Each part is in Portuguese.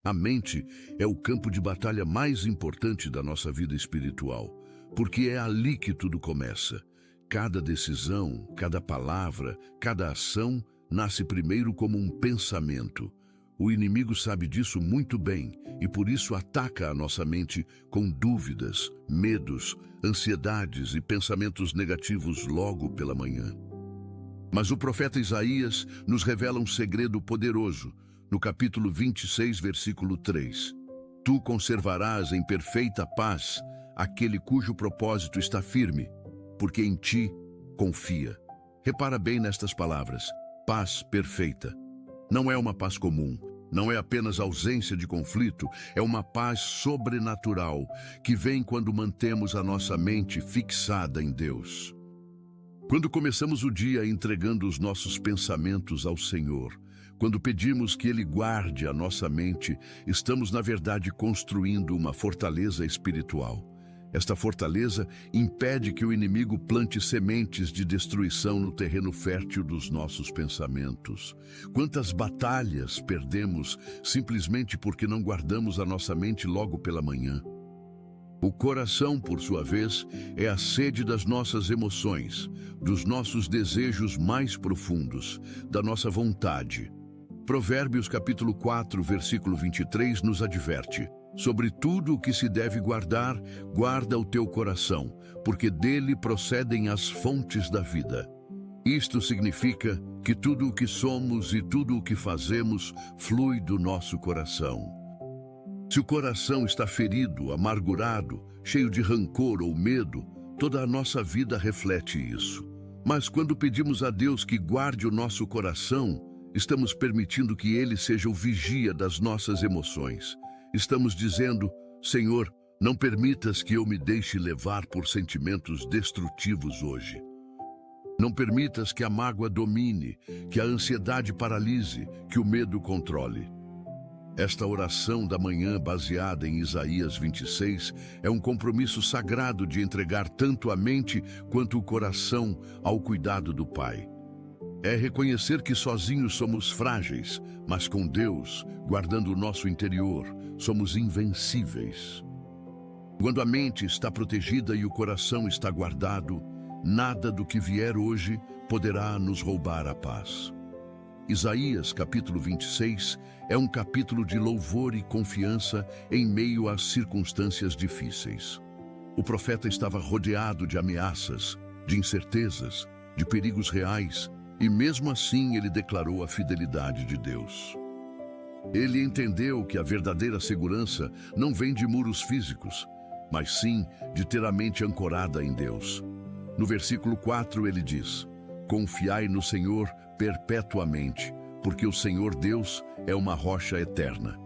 A mente é o campo de batalha mais importante da nossa vida espiritual, porque é ali que tudo começa. Cada decisão, cada palavra, cada ação nasce primeiro como um pensamento. O inimigo sabe disso muito bem e por isso ataca a nossa mente com dúvidas, medos, ansiedades e pensamentos negativos logo pela manhã. Mas o profeta Isaías nos revela um segredo poderoso, no capítulo 26, versículo 3. Tu conservarás em perfeita paz aquele cujo propósito está firme, porque em ti confia. Repara bem nestas palavras, paz perfeita. Não é uma paz comum, não é apenas ausência de conflito, é uma paz sobrenatural que vem quando mantemos a nossa mente fixada em Deus. Quando começamos o dia entregando os nossos pensamentos ao Senhor, quando pedimos que Ele guarde a nossa mente, estamos, na verdade, construindo uma fortaleza espiritual. Esta fortaleza impede que o inimigo plante sementes de destruição no terreno fértil dos nossos pensamentos. Quantas batalhas perdemos simplesmente porque não guardamos a nossa mente logo pela manhã? O coração, por sua vez, é a sede das nossas emoções, dos nossos desejos mais profundos, da nossa vontade. Provérbios capítulo 4, versículo 23 nos adverte: sobre tudo o que se deve guardar, guarda o teu coração, porque dele procedem as fontes da vida. Isto significa que tudo o que somos e tudo o que fazemos flui do nosso coração. Se o coração está ferido, amargurado, cheio de rancor ou medo, toda a nossa vida reflete isso. Mas quando pedimos a Deus que guarde o nosso coração, estamos permitindo que Ele seja o vigia das nossas emoções. Estamos dizendo: Senhor, não permitas que eu me deixe levar por sentimentos destrutivos hoje. Não permitas que a mágoa domine, que a ansiedade paralise, que o medo controle. Esta oração da manhã, baseada em Isaías 26, é um compromisso sagrado de entregar tanto a mente quanto o coração ao cuidado do Pai. É reconhecer que sozinhos somos frágeis, mas com Deus, guardando o nosso interior, somos invencíveis. Quando a mente está protegida e o coração está guardado, nada do que vier hoje poderá nos roubar a paz. Isaías, capítulo 26, é um capítulo de louvor e confiança em meio às circunstâncias difíceis. O profeta estava rodeado de ameaças, de incertezas, de perigos reais, e mesmo assim ele declarou a fidelidade de Deus. Ele entendeu que a verdadeira segurança não vem de muros físicos, mas sim de ter a mente ancorada em Deus. No versículo 4 ele diz: confiai no Senhor perpetuamente, porque o Senhor Deus é uma rocha eterna.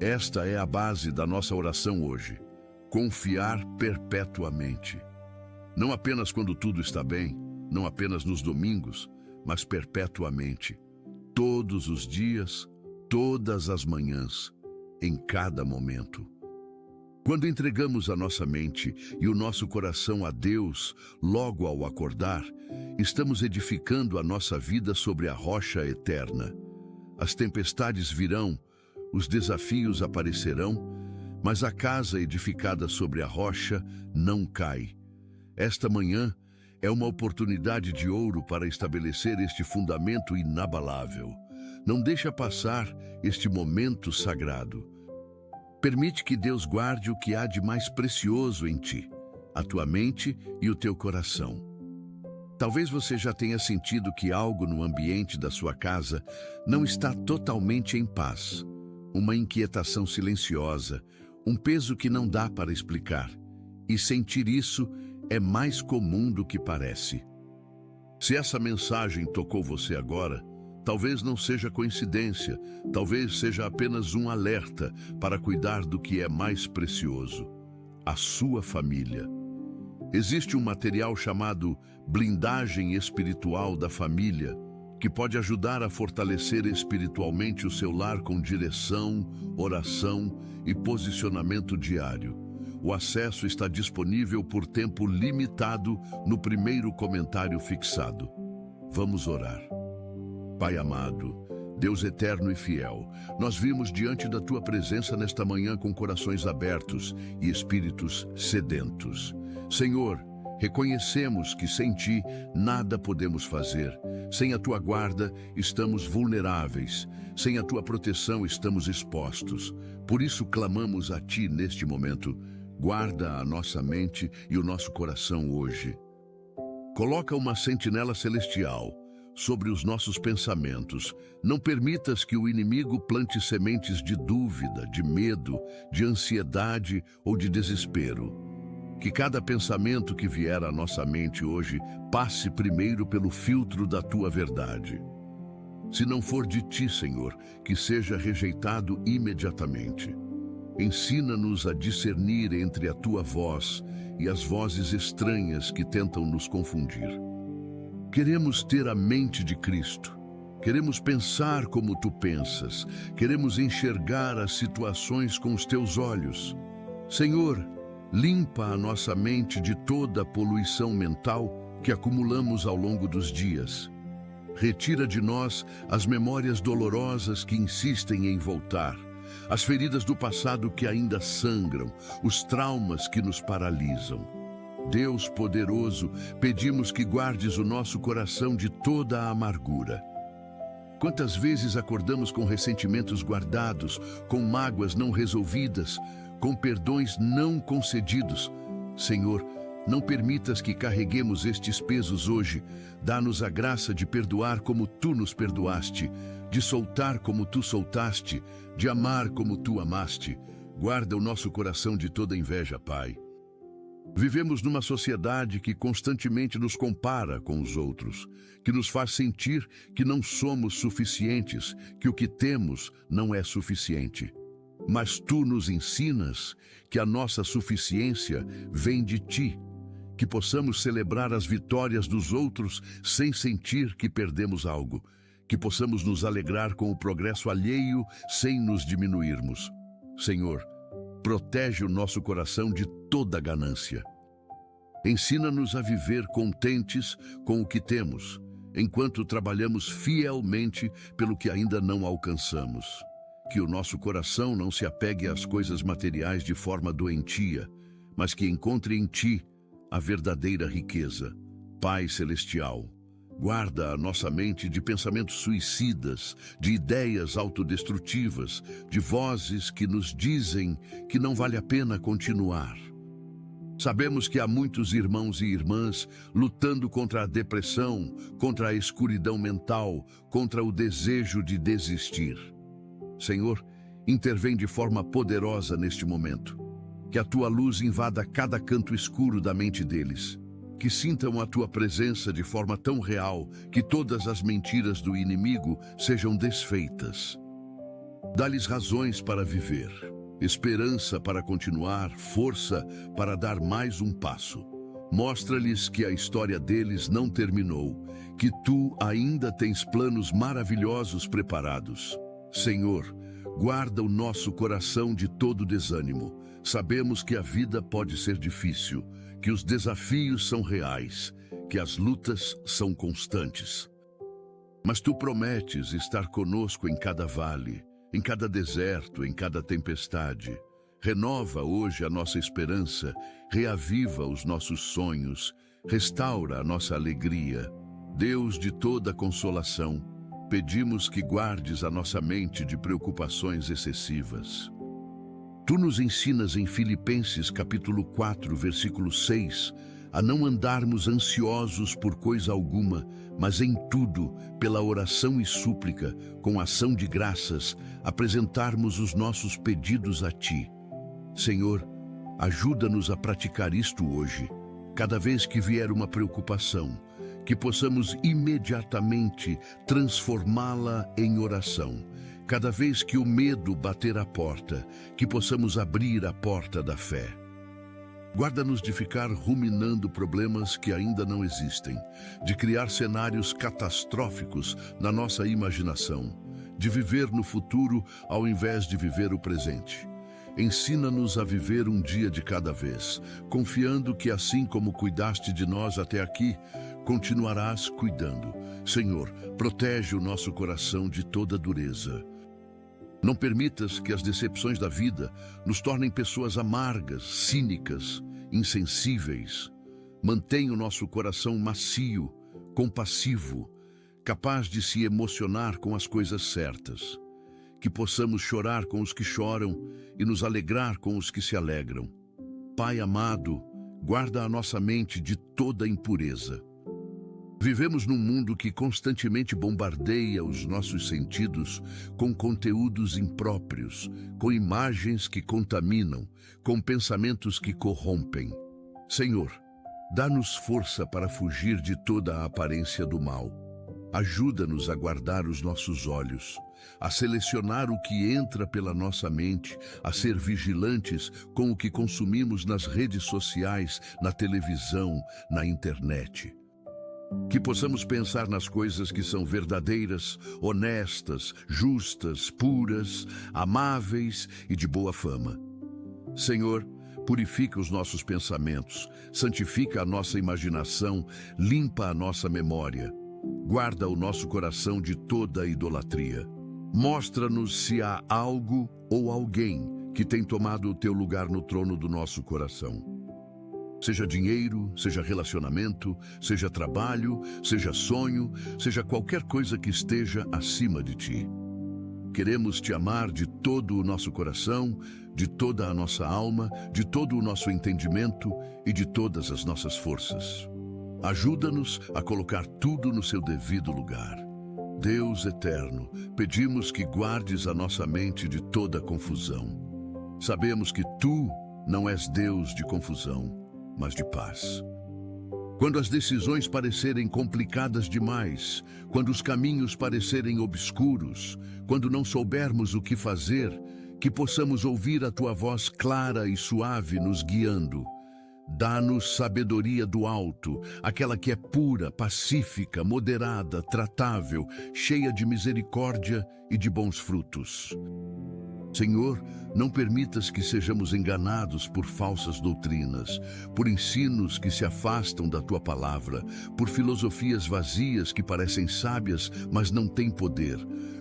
Esta é a base da nossa oração hoje. Confiar perpetuamente. Não apenas quando tudo está bem, não apenas nos domingos, mas perpetuamente. Todos os dias, todas as manhãs, em cada momento. Quando entregamos a nossa mente e o nosso coração a Deus, logo ao acordar, estamos edificando a nossa vida sobre a rocha eterna. As tempestades virão, os desafios aparecerão, mas a casa edificada sobre a rocha não cai. Esta manhã é uma oportunidade de ouro para estabelecer este fundamento inabalável. Não deixa passar este momento sagrado. Permite que Deus guarde o que há de mais precioso em ti, a tua mente e o teu coração. Talvez você já tenha sentido que algo no ambiente da sua casa não está totalmente em paz. Uma inquietação silenciosa, um peso que não dá para explicar. E sentir isso é mais comum do que parece. Se essa mensagem tocou você agora, talvez não seja coincidência, talvez seja apenas um alerta para cuidar do que é mais precioso, a sua família. Existe um material chamado blindagem espiritual da família, que pode ajudar a fortalecer espiritualmente o seu lar com direção, oração e posicionamento diário. O acesso está disponível por tempo limitado no primeiro comentário fixado. Vamos orar. Pai amado, Deus eterno e fiel, nós vimos diante da Tua presença nesta manhã com corações abertos e espíritos sedentos. Senhor, reconhecemos que sem Ti nada podemos fazer. Sem a Tua guarda, estamos vulneráveis. Sem a Tua proteção, estamos expostos. Por isso clamamos a Ti neste momento. Guarda a nossa mente e o nosso coração hoje. Coloca uma sentinela celestial sobre os nossos pensamentos. Não permitas que o inimigo plante sementes de dúvida, de medo, de ansiedade ou de desespero. Que cada pensamento que vier à nossa mente hoje passe primeiro pelo filtro da Tua verdade. Se não for de Ti, Senhor, que seja rejeitado imediatamente. Ensina-nos a discernir entre a Tua voz e as vozes estranhas que tentam nos confundir. Queremos ter a mente de Cristo. Queremos pensar como Tu pensas. Queremos enxergar as situações com os Teus olhos. Senhor, limpa a nossa mente de toda a poluição mental que acumulamos ao longo dos dias. Retira de nós as memórias dolorosas que insistem em voltar, as feridas do passado que ainda sangram, os traumas que nos paralisam. Deus poderoso, pedimos que guardes o nosso coração de toda a amargura. Quantas vezes acordamos com ressentimentos guardados, com mágoas não resolvidas, com perdões não concedidos? Senhor, não permitas que carreguemos estes pesos hoje. Dá-nos a graça de perdoar como Tu nos perdoaste, de soltar como Tu soltaste, de amar como Tu amaste. Guarda o nosso coração de toda inveja, Pai. Vivemos numa sociedade que constantemente nos compara com os outros, que nos faz sentir que não somos suficientes, que o que temos não é suficiente. Mas Tu nos ensinas que a nossa suficiência vem de Ti, que possamos celebrar as vitórias dos outros sem sentir que perdemos algo, que possamos nos alegrar com o progresso alheio sem nos diminuirmos. Senhor, protege o nosso coração de toda ganância. Ensina-nos a viver contentes com o que temos, enquanto trabalhamos fielmente pelo que ainda não alcançamos. Que o nosso coração não se apegue às coisas materiais de forma doentia, mas que encontre em Ti a verdadeira riqueza. Pai Celestial, guarda a nossa mente de pensamentos suicidas, de ideias autodestrutivas, de vozes que nos dizem que não vale a pena continuar. Sabemos que há muitos irmãos e irmãs lutando contra a depressão, contra a escuridão mental, contra o desejo de desistir. Senhor, intervém de forma poderosa neste momento. Que a Tua luz invada cada canto escuro da mente deles. Que sintam a Tua presença de forma tão real que todas as mentiras do inimigo sejam desfeitas. Dá-lhes razões para viver, esperança para continuar, força para dar mais um passo. Mostra-lhes que a história deles não terminou, que Tu ainda tens planos maravilhosos preparados. Senhor, guarda o nosso coração de todo desânimo. Sabemos que a vida pode ser difícil, que os desafios são reais, que as lutas são constantes. Mas Tu prometes estar conosco em cada vale, em cada deserto, em cada tempestade. Renova hoje a nossa esperança, reaviva os nossos sonhos, restaura a nossa alegria. Deus de toda consolação, pedimos que guardes a nossa mente de preocupações excessivas. Tu nos ensinas em Filipenses capítulo 4, versículo 6, a não andarmos ansiosos por coisa alguma, mas em tudo, pela oração e súplica, com ação de graças, apresentarmos os nossos pedidos a Ti. Senhor, ajuda-nos a praticar isto hoje. Cada vez que vier uma preocupação, que possamos imediatamente transformá-la em oração. Cada vez que o medo bater à porta, que possamos abrir a porta da fé. Guarda-nos de ficar ruminando problemas que ainda não existem, de criar cenários catastróficos na nossa imaginação, de viver no futuro ao invés de viver o presente. Ensina-nos a viver um dia de cada vez, confiando que assim como cuidaste de nós até aqui, continuarás cuidando. Senhor, protege o nosso coração de toda dureza. Não permitas que as decepções da vida nos tornem pessoas amargas, cínicas, insensíveis. Mantenha o nosso coração macio, compassivo, capaz de se emocionar com as coisas certas. Que possamos chorar com os que choram e nos alegrar com os que se alegram. Pai amado, guarda a nossa mente de toda impureza. Vivemos num mundo que constantemente bombardeia os nossos sentidos com conteúdos impróprios, com imagens que contaminam, com pensamentos que corrompem. Senhor, dá-nos força para fugir de toda a aparência do mal. Ajuda-nos a guardar os nossos olhos, a selecionar o que entra pela nossa mente, a ser vigilantes com o que consumimos nas redes sociais, na televisão, na internet. Que possamos pensar nas coisas que são verdadeiras, honestas, justas, puras, amáveis e de boa fama. Senhor, purifica os nossos pensamentos, santifica a nossa imaginação, limpa a nossa memória. Guarda o nosso coração de toda idolatria. Mostra-nos se há algo ou alguém que tem tomado o teu lugar no trono do nosso coração. Seja dinheiro, seja relacionamento, seja trabalho, seja sonho, seja qualquer coisa que esteja acima de ti. Queremos te amar de todo o nosso coração, de toda a nossa alma, de todo o nosso entendimento e de todas as nossas forças. Ajuda-nos a colocar tudo no seu devido lugar. Deus eterno, pedimos que guardes a nossa mente de toda confusão. Sabemos que tu não és Deus de confusão, mas de paz. Quando as decisões parecerem complicadas demais, quando os caminhos parecerem obscuros, quando não soubermos o que fazer, que possamos ouvir a tua voz clara e suave nos guiando. Dá-nos sabedoria do alto, aquela que é pura, pacífica, moderada, tratável, cheia de misericórdia e de bons frutos. Senhor, não permitas que sejamos enganados por falsas doutrinas, por ensinos que se afastam da tua palavra, por filosofias vazias que parecem sábias, mas não têm poder.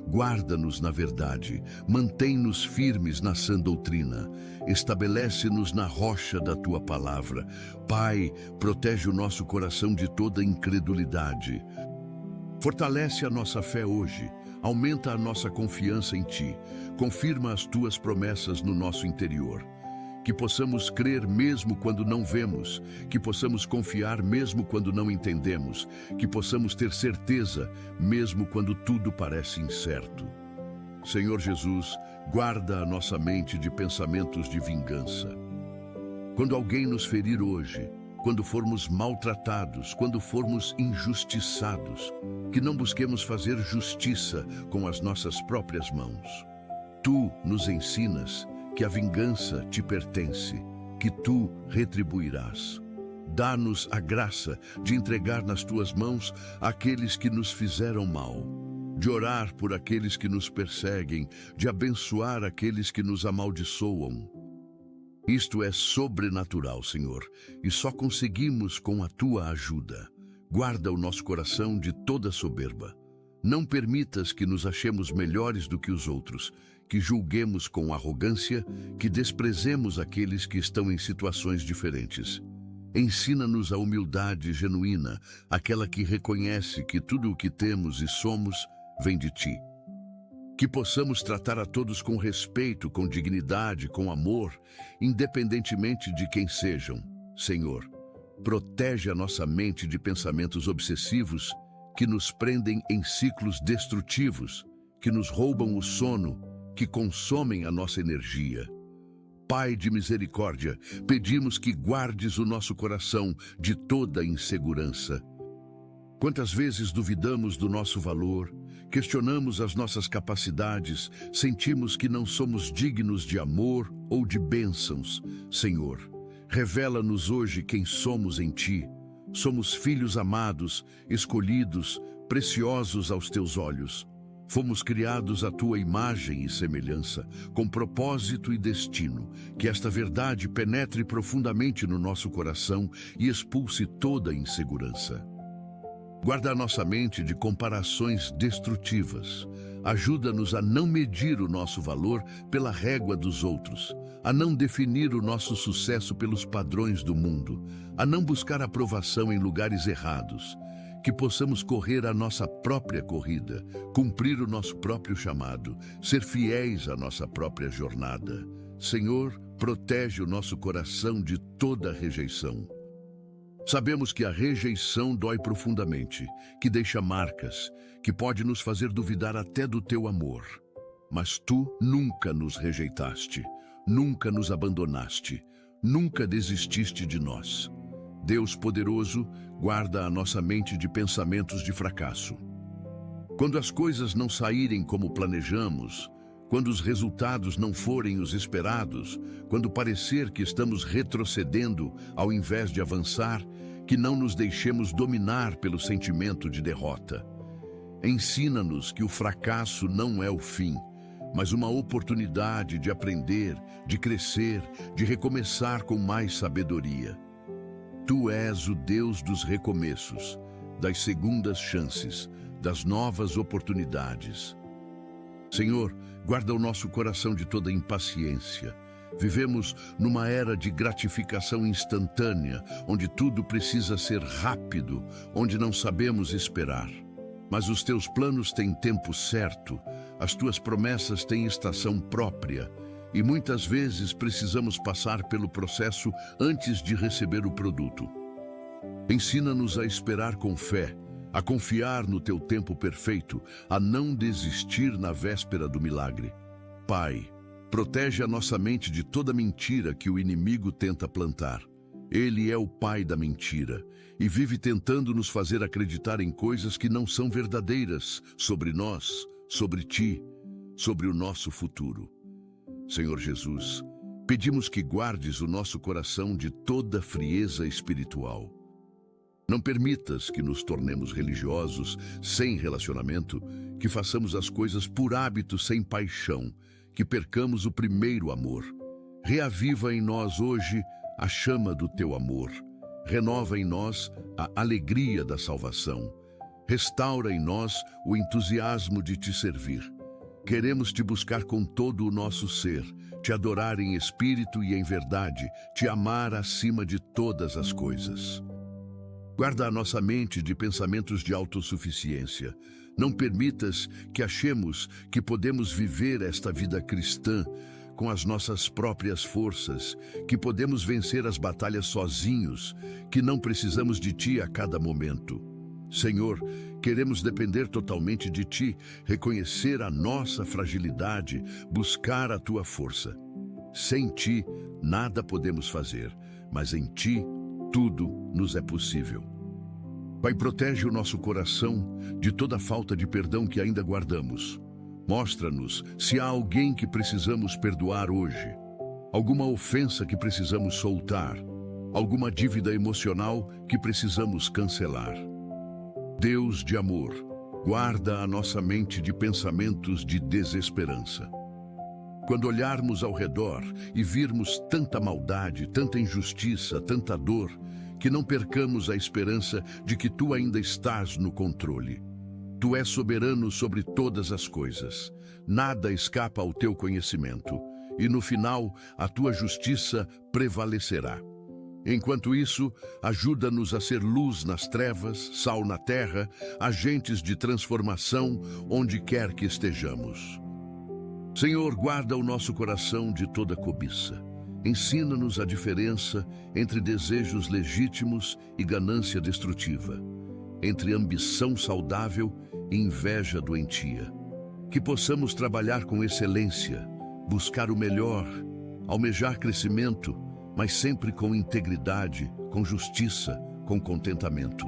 Guarda-nos na verdade, mantém-nos firmes na sã doutrina, estabelece-nos na rocha da tua palavra. Pai, protege o nosso coração de toda incredulidade. Fortalece a nossa fé hoje, aumenta a nossa confiança em ti, confirma as tuas promessas no nosso interior. Que possamos crer mesmo quando não vemos, que possamos confiar mesmo quando não entendemos, que possamos ter certeza mesmo quando tudo parece incerto. Senhor Jesus, guarda a nossa mente de pensamentos de vingança. Quando alguém nos ferir hoje, quando formos maltratados, quando formos injustiçados, que não busquemos fazer justiça com as nossas próprias mãos. Tu nos ensinas que a vingança te pertence, que tu retribuirás. Dá-nos a graça de entregar nas tuas mãos aqueles que nos fizeram mal, de orar por aqueles que nos perseguem, de abençoar aqueles que nos amaldiçoam. Isto é sobrenatural, Senhor, e só conseguimos com a tua ajuda. Guarda o nosso coração de toda soberba. Não permitas que nos achemos melhores do que os outros, que julguemos com arrogância, que desprezemos aqueles que estão em situações diferentes. Ensina-nos a humildade genuína, aquela que reconhece que tudo o que temos e somos vem de ti. Que possamos tratar a todos com respeito, com dignidade, com amor, independentemente de quem sejam. Senhor, protege a nossa mente de pensamentos obsessivos que nos prendem em ciclos destrutivos, que nos roubam o sono, que consomem a nossa energia. Pai de misericórdia, pedimos que guardes o nosso coração de toda insegurança. Quantas vezes duvidamos do nosso valor, questionamos as nossas capacidades, sentimos que não somos dignos de amor ou de bênçãos. Senhor, revela-nos hoje quem somos em Ti. Somos filhos amados, escolhidos, preciosos aos Teus olhos. Fomos criados à Tua imagem e semelhança, com propósito e destino. Que esta verdade penetre profundamente no nosso coração e expulse toda insegurança. Guarda a nossa mente de comparações destrutivas. Ajuda-nos a não medir o nosso valor pela régua dos outros, a não definir o nosso sucesso pelos padrões do mundo, a não buscar aprovação em lugares errados. Que possamos correr a nossa própria corrida, cumprir o nosso próprio chamado, ser fiéis à nossa própria jornada. Senhor, protege o nosso coração de toda rejeição. Sabemos que a rejeição dói profundamente, que deixa marcas, que pode nos fazer duvidar até do teu amor. Mas tu nunca nos rejeitaste, nunca nos abandonaste, nunca desististe de nós. Deus poderoso, guarda a nossa mente de pensamentos de fracasso. Quando as coisas não saírem como planejamos, quando os resultados não forem os esperados, quando parecer que estamos retrocedendo ao invés de avançar, que não nos deixemos dominar pelo sentimento de derrota. Ensina-nos que o fracasso não é o fim, mas uma oportunidade de aprender, de crescer, de recomeçar com mais sabedoria. Tu és o Deus dos recomeços, das segundas chances, das novas oportunidades. Senhor, guarda o nosso coração de toda impaciência. Vivemos numa era de gratificação instantânea, onde tudo precisa ser rápido, onde não sabemos esperar. Mas os teus planos têm tempo certo, as tuas promessas têm estação própria, e muitas vezes precisamos passar pelo processo antes de receber o produto. Ensina-nos a esperar com fé, a confiar no teu tempo perfeito, a não desistir na véspera do milagre. Pai, protege a nossa mente de toda mentira que o inimigo tenta plantar. Ele é o pai da mentira e vive tentando nos fazer acreditar em coisas que não são verdadeiras sobre nós, sobre ti, sobre o nosso futuro. Senhor Jesus, pedimos que guardes o nosso coração de toda frieza espiritual. Não permitas que nos tornemos religiosos sem relacionamento, que façamos as coisas por hábito sem paixão, que percamos o primeiro amor. Reaviva em nós hoje a chama do teu amor. Renova em nós a alegria da salvação. Restaura em nós o entusiasmo de te servir. Queremos te buscar com todo o nosso ser, te adorar em espírito e em verdade, te amar acima de todas as coisas. Guarda a nossa mente de pensamentos de autossuficiência. Não permitas que achemos que podemos viver esta vida cristã com as nossas próprias forças, que podemos vencer as batalhas sozinhos, que não precisamos de ti a cada momento. Senhor, queremos depender totalmente de ti, reconhecer a nossa fragilidade, buscar a tua força. Sem ti, nada podemos fazer, mas em ti, tudo nos é possível. Pai, protege o nosso coração de toda falta de perdão que ainda guardamos. Mostra-nos se há alguém que precisamos perdoar hoje, alguma ofensa que precisamos soltar, alguma dívida emocional que precisamos cancelar. Deus de amor, guarda a nossa mente de pensamentos de desesperança. Quando olharmos ao redor e virmos tanta maldade, tanta injustiça, tanta dor, que não percamos a esperança de que tu ainda estás no controle. Tu és soberano sobre todas as coisas. Nada escapa ao teu conhecimento. E no final, a tua justiça prevalecerá. Enquanto isso, ajuda-nos a ser luz nas trevas, sal na terra, agentes de transformação onde quer que estejamos. Senhor, guarda o nosso coração de toda cobiça. Ensina-nos a diferença entre desejos legítimos e ganância destrutiva, entre ambição saudável e inveja doentia. Que possamos trabalhar com excelência, buscar o melhor, almejar crescimento, mas sempre com integridade, com justiça, com contentamento.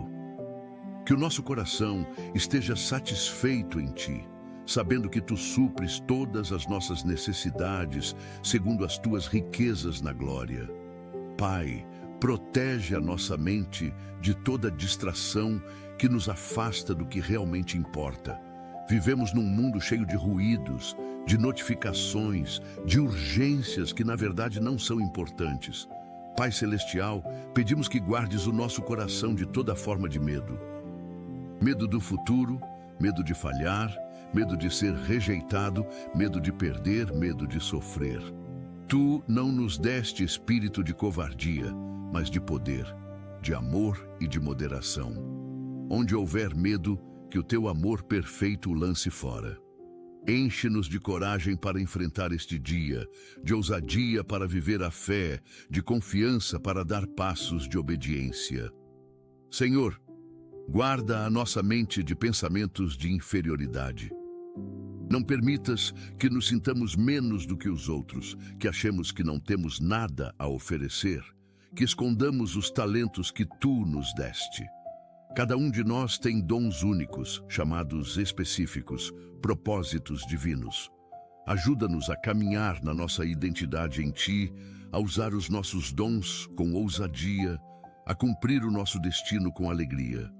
Que o nosso coração esteja satisfeito em ti, sabendo que tu supres todas as nossas necessidades segundo as tuas riquezas na glória. Pai, protege a nossa mente de toda distração que nos afasta do que realmente importa. Vivemos num mundo cheio de ruídos, de notificações, de urgências que na verdade não são importantes. Pai Celestial, pedimos que guardes o nosso coração de toda forma de medo. Medo do futuro, medo de falhar, medo de ser rejeitado, medo de perder, medo de sofrer. Tu não nos deste espírito de covardia, mas de poder, de amor e de moderação. Onde houver medo, que o teu amor perfeito o lance fora. Enche-nos de coragem para enfrentar este dia, de ousadia para viver a fé, de confiança para dar passos de obediência. Senhor, guarda a nossa mente de pensamentos de inferioridade. Não permitas que nos sintamos menos do que os outros, que achemos que não temos nada a oferecer, que escondamos os talentos que tu nos deste. Cada um de nós tem dons únicos, chamados específicos, propósitos divinos. Ajuda-nos a caminhar na nossa identidade em ti, a usar os nossos dons com ousadia, a cumprir o nosso destino com alegria.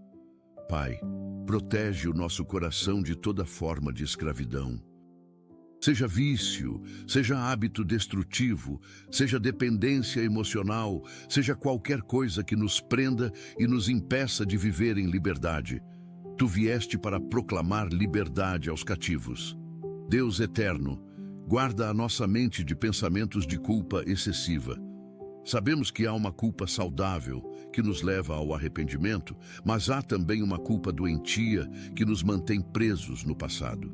Pai, protege o nosso coração de toda forma de escravidão. Seja vício, seja hábito destrutivo, seja dependência emocional, seja qualquer coisa que nos prenda e nos impeça de viver em liberdade. Tu vieste para proclamar liberdade aos cativos. Deus eterno, guarda a nossa mente de pensamentos de culpa excessiva. Sabemos que há uma culpa saudável, que nos leva ao arrependimento, mas há também uma culpa doentia que nos mantém presos no passado.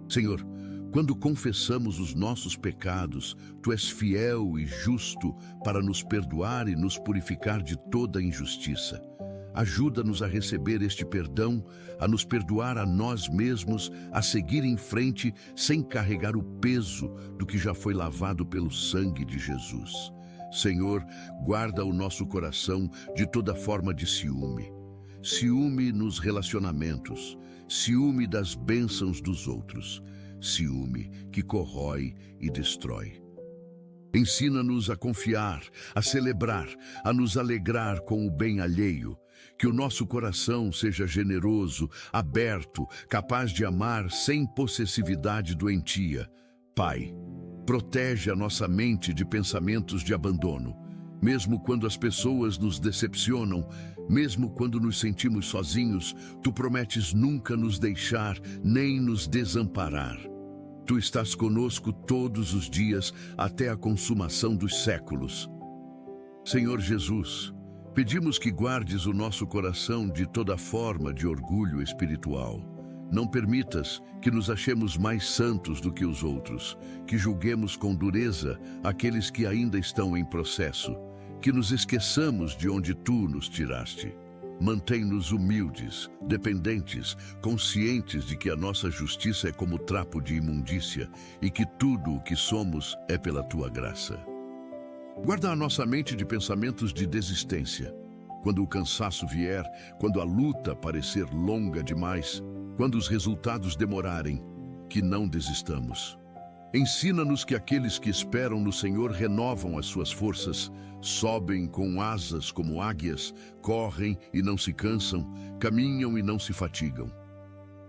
Senhor, quando confessamos os nossos pecados, Tu és fiel e justo para nos perdoar e nos purificar de toda injustiça. Ajuda-nos a receber este perdão, a nos perdoar a nós mesmos, a seguir em frente sem carregar o peso do que já foi lavado pelo sangue de Jesus. Senhor, guarda o nosso coração de toda forma de ciúme. Ciúme nos relacionamentos, ciúme das bênçãos dos outros, ciúme que corrói e destrói. Ensina-nos a confiar, a celebrar, a nos alegrar com o bem alheio, que o nosso coração seja generoso, aberto, capaz de amar sem possessividade doentia. Pai, protege a nossa mente de pensamentos de abandono. Mesmo quando as pessoas nos decepcionam, mesmo quando nos sentimos sozinhos, Tu prometes nunca nos deixar nem nos desamparar. Tu estás conosco todos os dias até a consumação dos séculos. Senhor Jesus, pedimos que guardes o nosso coração de toda forma de orgulho espiritual. Não permitas que nos achemos mais santos do que os outros, que julguemos com dureza aqueles que ainda estão em processo, que nos esqueçamos de onde Tu nos tiraste. Mantém-nos humildes, dependentes, conscientes de que a nossa justiça é como trapo de imundícia e que tudo o que somos é pela Tua graça. Guarda a nossa mente de pensamentos de desistência. Quando o cansaço vier, quando a luta parecer longa demais, quando os resultados demorarem, que não desistamos. Ensina-nos que aqueles que esperam no Senhor renovam as suas forças, sobem com asas como águias, correm e não se cansam, caminham e não se fatigam.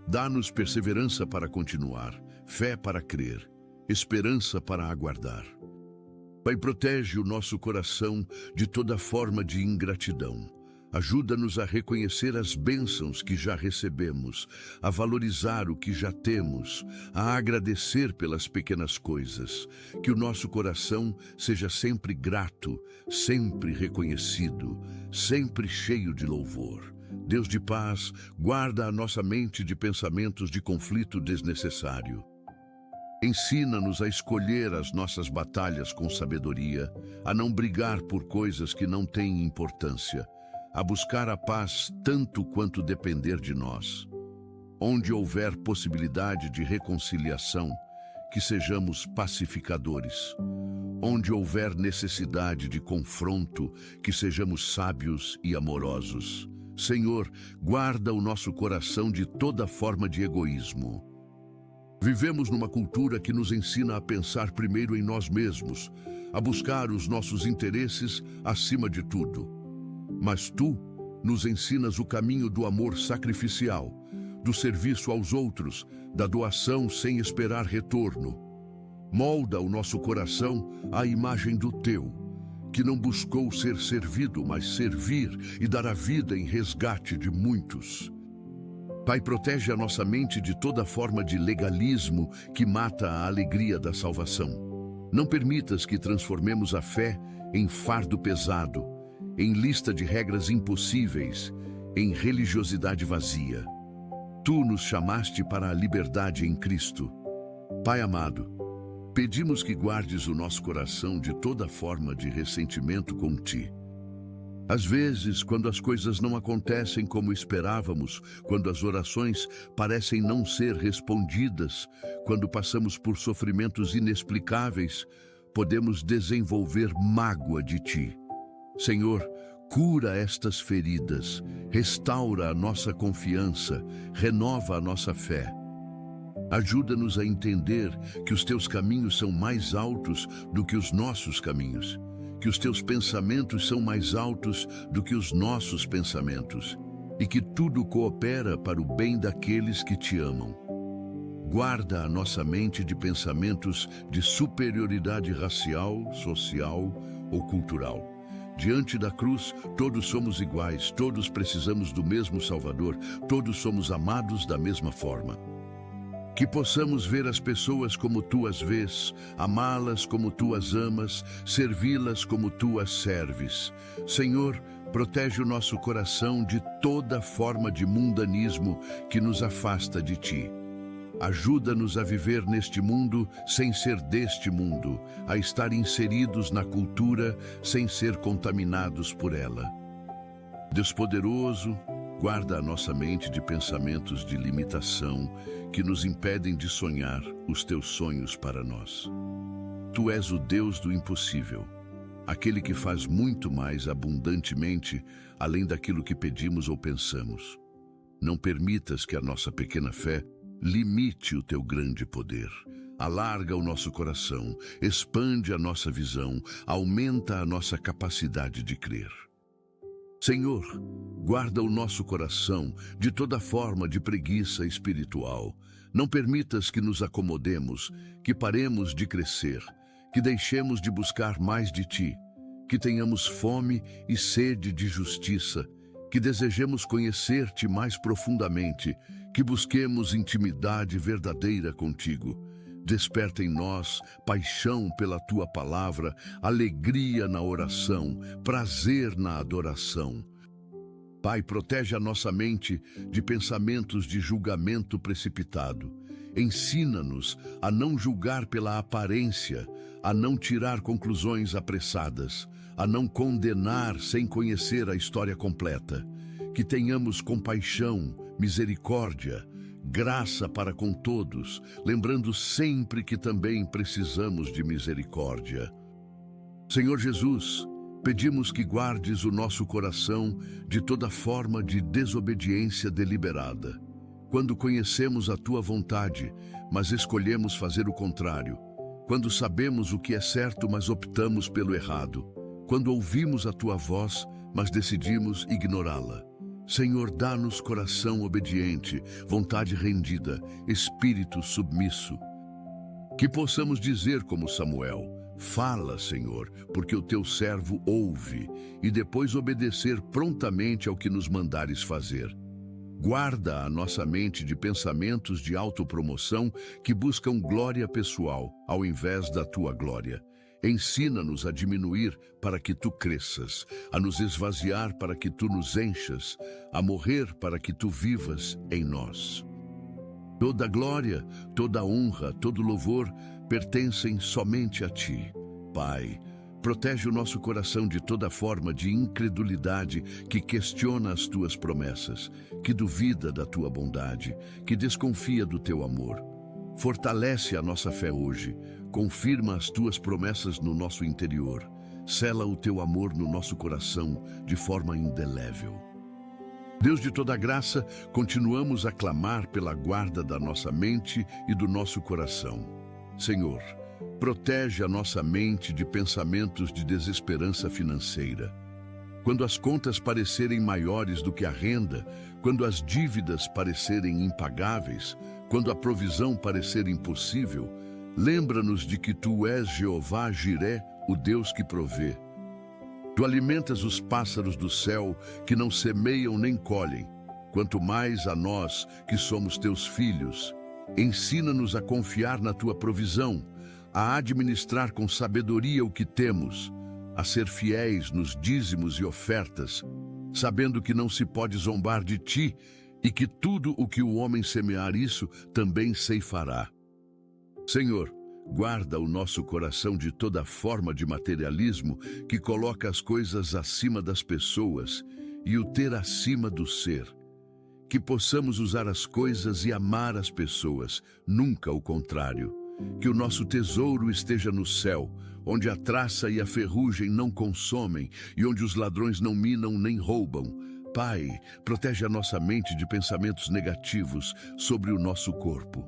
Dá-nos perseverança para continuar, fé para crer, esperança para aguardar. Pai, protege o nosso coração de toda forma de ingratidão. Ajuda-nos a reconhecer as bênçãos que já recebemos, a valorizar o que já temos, a agradecer pelas pequenas coisas. Que o nosso coração seja sempre grato, sempre reconhecido, sempre cheio de louvor. Deus de paz, guarda a nossa mente de pensamentos de conflito desnecessário. Ensina-nos a escolher as nossas batalhas com sabedoria, a não brigar por coisas que não têm importância, a buscar a paz tanto quanto depender de nós. Onde houver possibilidade de reconciliação, que sejamos pacificadores. Onde houver necessidade de confronto, que sejamos sábios e amorosos. Senhor, guarda o nosso coração de toda forma de egoísmo. Vivemos numa cultura que nos ensina a pensar primeiro em nós mesmos, a buscar os nossos interesses acima de tudo. Mas Tu nos ensinas o caminho do amor sacrificial, do serviço aos outros, da doação sem esperar retorno. Molda o nosso coração à imagem do Teu, que não buscou ser servido, mas servir e dar a vida em resgate de muitos. Pai, protege a nossa mente de toda forma de legalismo que mata a alegria da salvação. Não permitas que transformemos a fé em fardo pesado, em lista de regras impossíveis, em religiosidade vazia. Tu nos chamaste para a liberdade em Cristo. Pai amado, pedimos que guardes o nosso coração de toda forma de ressentimento com Ti. Às vezes, quando as coisas não acontecem como esperávamos, quando as orações parecem não ser respondidas, quando passamos por sofrimentos inexplicáveis, podemos desenvolver mágoa de Ti. Senhor, cura estas feridas, restaura a nossa confiança, renova a nossa fé. Ajuda-nos a entender que os Teus caminhos são mais altos do que os nossos caminhos, que os Teus pensamentos são mais altos do que os nossos pensamentos, e que tudo coopera para o bem daqueles que Te amam. Guarda a nossa mente de pensamentos de superioridade racial, social ou cultural. Diante da cruz, todos somos iguais, todos precisamos do mesmo Salvador, todos somos amados da mesma forma. Que possamos ver as pessoas como Tu as vês, amá-las como Tu as amas, servi-las como Tu as serves. Senhor, protege o nosso coração de toda forma de mundanismo que nos afasta de Ti. Ajuda-nos a viver neste mundo sem ser deste mundo, a estar inseridos na cultura sem ser contaminados por ela. Deus poderoso, guarda a nossa mente de pensamentos de limitação que nos impedem de sonhar os Teus sonhos para nós. Tu és o Deus do impossível, aquele que faz muito mais abundantemente além daquilo que pedimos ou pensamos. Não permitas que a nossa pequena fé limite o Teu grande poder. Alarga o nosso coração, expande a nossa visão, aumenta a nossa capacidade de crer. Senhor, guarda o nosso coração de toda forma de preguiça espiritual. Não permitas que nos acomodemos, que paremos de crescer, que deixemos de buscar mais de Ti, que tenhamos fome e sede de justiça, que desejemos conhecer-Te mais profundamente, que busquemos intimidade verdadeira contigo. Desperta em nós paixão pela Tua palavra, alegria na oração, prazer na adoração. Pai, protege a nossa mente de pensamentos de julgamento precipitado. Ensina-nos a não julgar pela aparência, a não tirar conclusões apressadas, a não condenar sem conhecer a história completa. Que tenhamos compaixão, misericórdia, graça para com todos, lembrando sempre que também precisamos de misericórdia. Senhor Jesus, pedimos que guardes o nosso coração de toda forma de desobediência deliberada. Quando conhecemos a Tua vontade, mas escolhemos fazer o contrário. Quando sabemos o que é certo, mas optamos pelo errado. Quando ouvimos a Tua voz, mas decidimos ignorá-la. Senhor, dá-nos coração obediente, vontade rendida, espírito submisso. Que possamos dizer como Samuel: fala, Senhor, porque o Teu servo ouve, e depois obedecer prontamente ao que nos mandares fazer. Guarda a nossa mente de pensamentos de autopromoção que buscam glória pessoal ao invés da Tua glória. Ensina-nos a diminuir para que Tu cresças, a nos esvaziar para que Tu nos enchas, a morrer para que Tu vivas em nós. Toda glória, toda honra, todo louvor pertencem somente a Ti. Pai, protege o nosso coração de toda forma de incredulidade que questiona as Tuas promessas, que duvida da Tua bondade, que desconfia do Teu amor. Fortalece a nossa fé hoje, confirma as Tuas promessas no nosso interior, sela o Teu amor no nosso coração de forma indelével. Deus de toda graça, continuamos a clamar pela guarda da nossa mente e do nosso coração. Senhor, protege a nossa mente de pensamentos de desesperança financeira. Quando as contas parecerem maiores do que a renda, quando as dívidas parecerem impagáveis, quando a provisão parecer impossível, lembra-nos de que Tu és Jeová Jiré, o Deus que provê. Tu alimentas os pássaros do céu que não semeiam nem colhem. quanto mais a nós que somos teus filhos. Ensina-nos a confiar na tua provisão, a administrar com sabedoria o que temos, a ser fiéis nos dízimos e ofertas, sabendo que não se pode zombar de ti e que tudo o que o homem semear isso também ceifará. Senhor, guarda o nosso coração de toda forma de materialismo que coloca as coisas acima das pessoas e o ter acima do ser. Que possamos usar as coisas e amar as pessoas, nunca o contrário. Que o nosso tesouro esteja no céu, onde a traça e a ferrugem não consomem e onde os ladrões não minam nem roubam. Pai, protege a nossa mente de pensamentos negativos sobre o nosso corpo.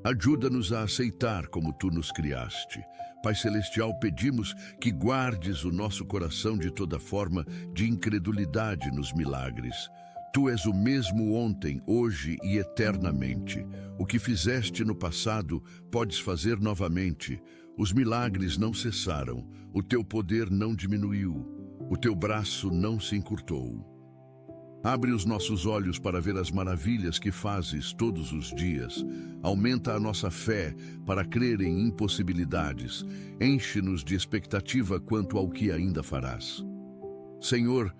Ajuda-nos a aceitar como tu nos criaste. Pai Celestial, pedimos que guardes o nosso coração de toda forma de incredulidade nos milagres. Tu és o mesmo ontem, hoje e eternamente. O que fizeste no passado, podes fazer novamente. Os milagres não cessaram, o teu poder não diminuiu, o teu braço não se encurtou. Abre os nossos olhos para ver as maravilhas que fazes todos os dias. Aumenta a nossa fé para crer em impossibilidades. Enche-nos de expectativa quanto ao que ainda farás. Senhor,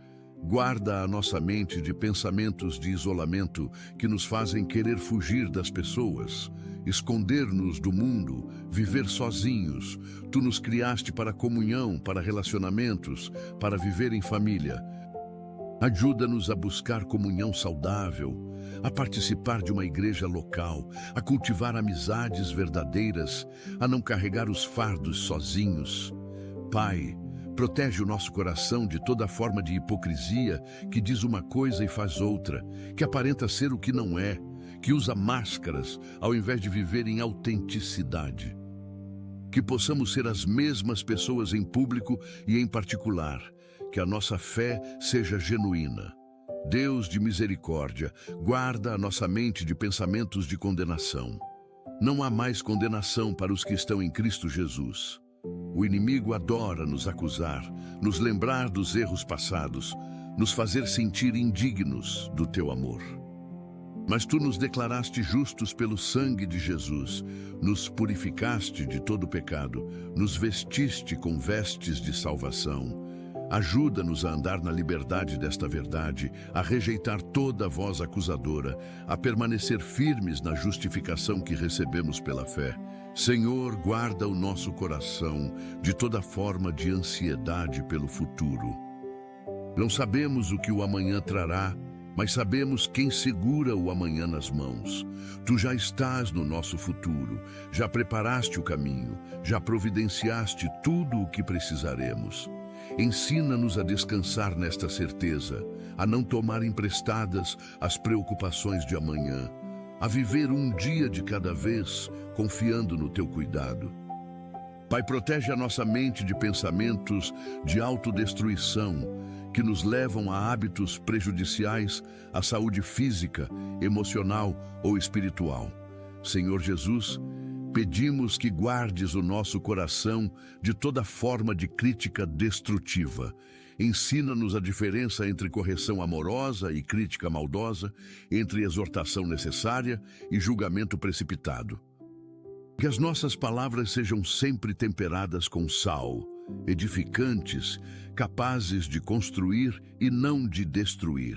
guarda a nossa mente de pensamentos de isolamento que nos fazem querer fugir das pessoas, esconder-nos do mundo, viver sozinhos. Tu nos criaste para comunhão, para relacionamentos, para viver em família. Ajuda-nos a buscar comunhão saudável, a participar de uma igreja local, a cultivar amizades verdadeiras, a não carregar os fardos sozinhos. Pai, protege o nosso coração de toda forma de hipocrisia que diz uma coisa e faz outra, que aparenta ser o que não é, que usa máscaras ao invés de viver em autenticidade. Que possamos ser as mesmas pessoas em público e em particular, que a nossa fé seja genuína. Deus de misericórdia, guarda a nossa mente de pensamentos de condenação. Não há mais condenação para os que estão em Cristo Jesus. O inimigo adora nos acusar, nos lembrar dos erros passados, nos fazer sentir indignos do teu amor. Mas tu nos declaraste justos pelo sangue de Jesus, nos purificaste de todo pecado, nos vestiste com vestes de salvação. Ajuda-nos a andar na liberdade desta verdade, a rejeitar toda voz acusadora, a permanecer firmes na justificação que recebemos pela fé. Senhor, guarda o nosso coração de toda forma de ansiedade pelo futuro. Não sabemos o que o amanhã trará, mas sabemos quem segura o amanhã nas mãos. Tu já estás no nosso futuro, já preparaste o caminho, já providenciaste tudo o que precisaremos. Ensina-nos a descansar nesta certeza, a não tomar emprestadas as preocupações de amanhã, a viver um dia de cada vez, confiando no teu cuidado. Pai, protege a nossa mente de pensamentos de autodestruição, que nos levam a hábitos prejudiciais à saúde física, emocional ou espiritual. Senhor Jesus, pedimos que guardes o nosso coração de toda forma de crítica destrutiva. Ensina-nos a diferença entre correção amorosa e crítica maldosa, entre exortação necessária e julgamento precipitado. Que as nossas palavras sejam sempre temperadas com sal, edificantes, capazes de construir e não de destruir.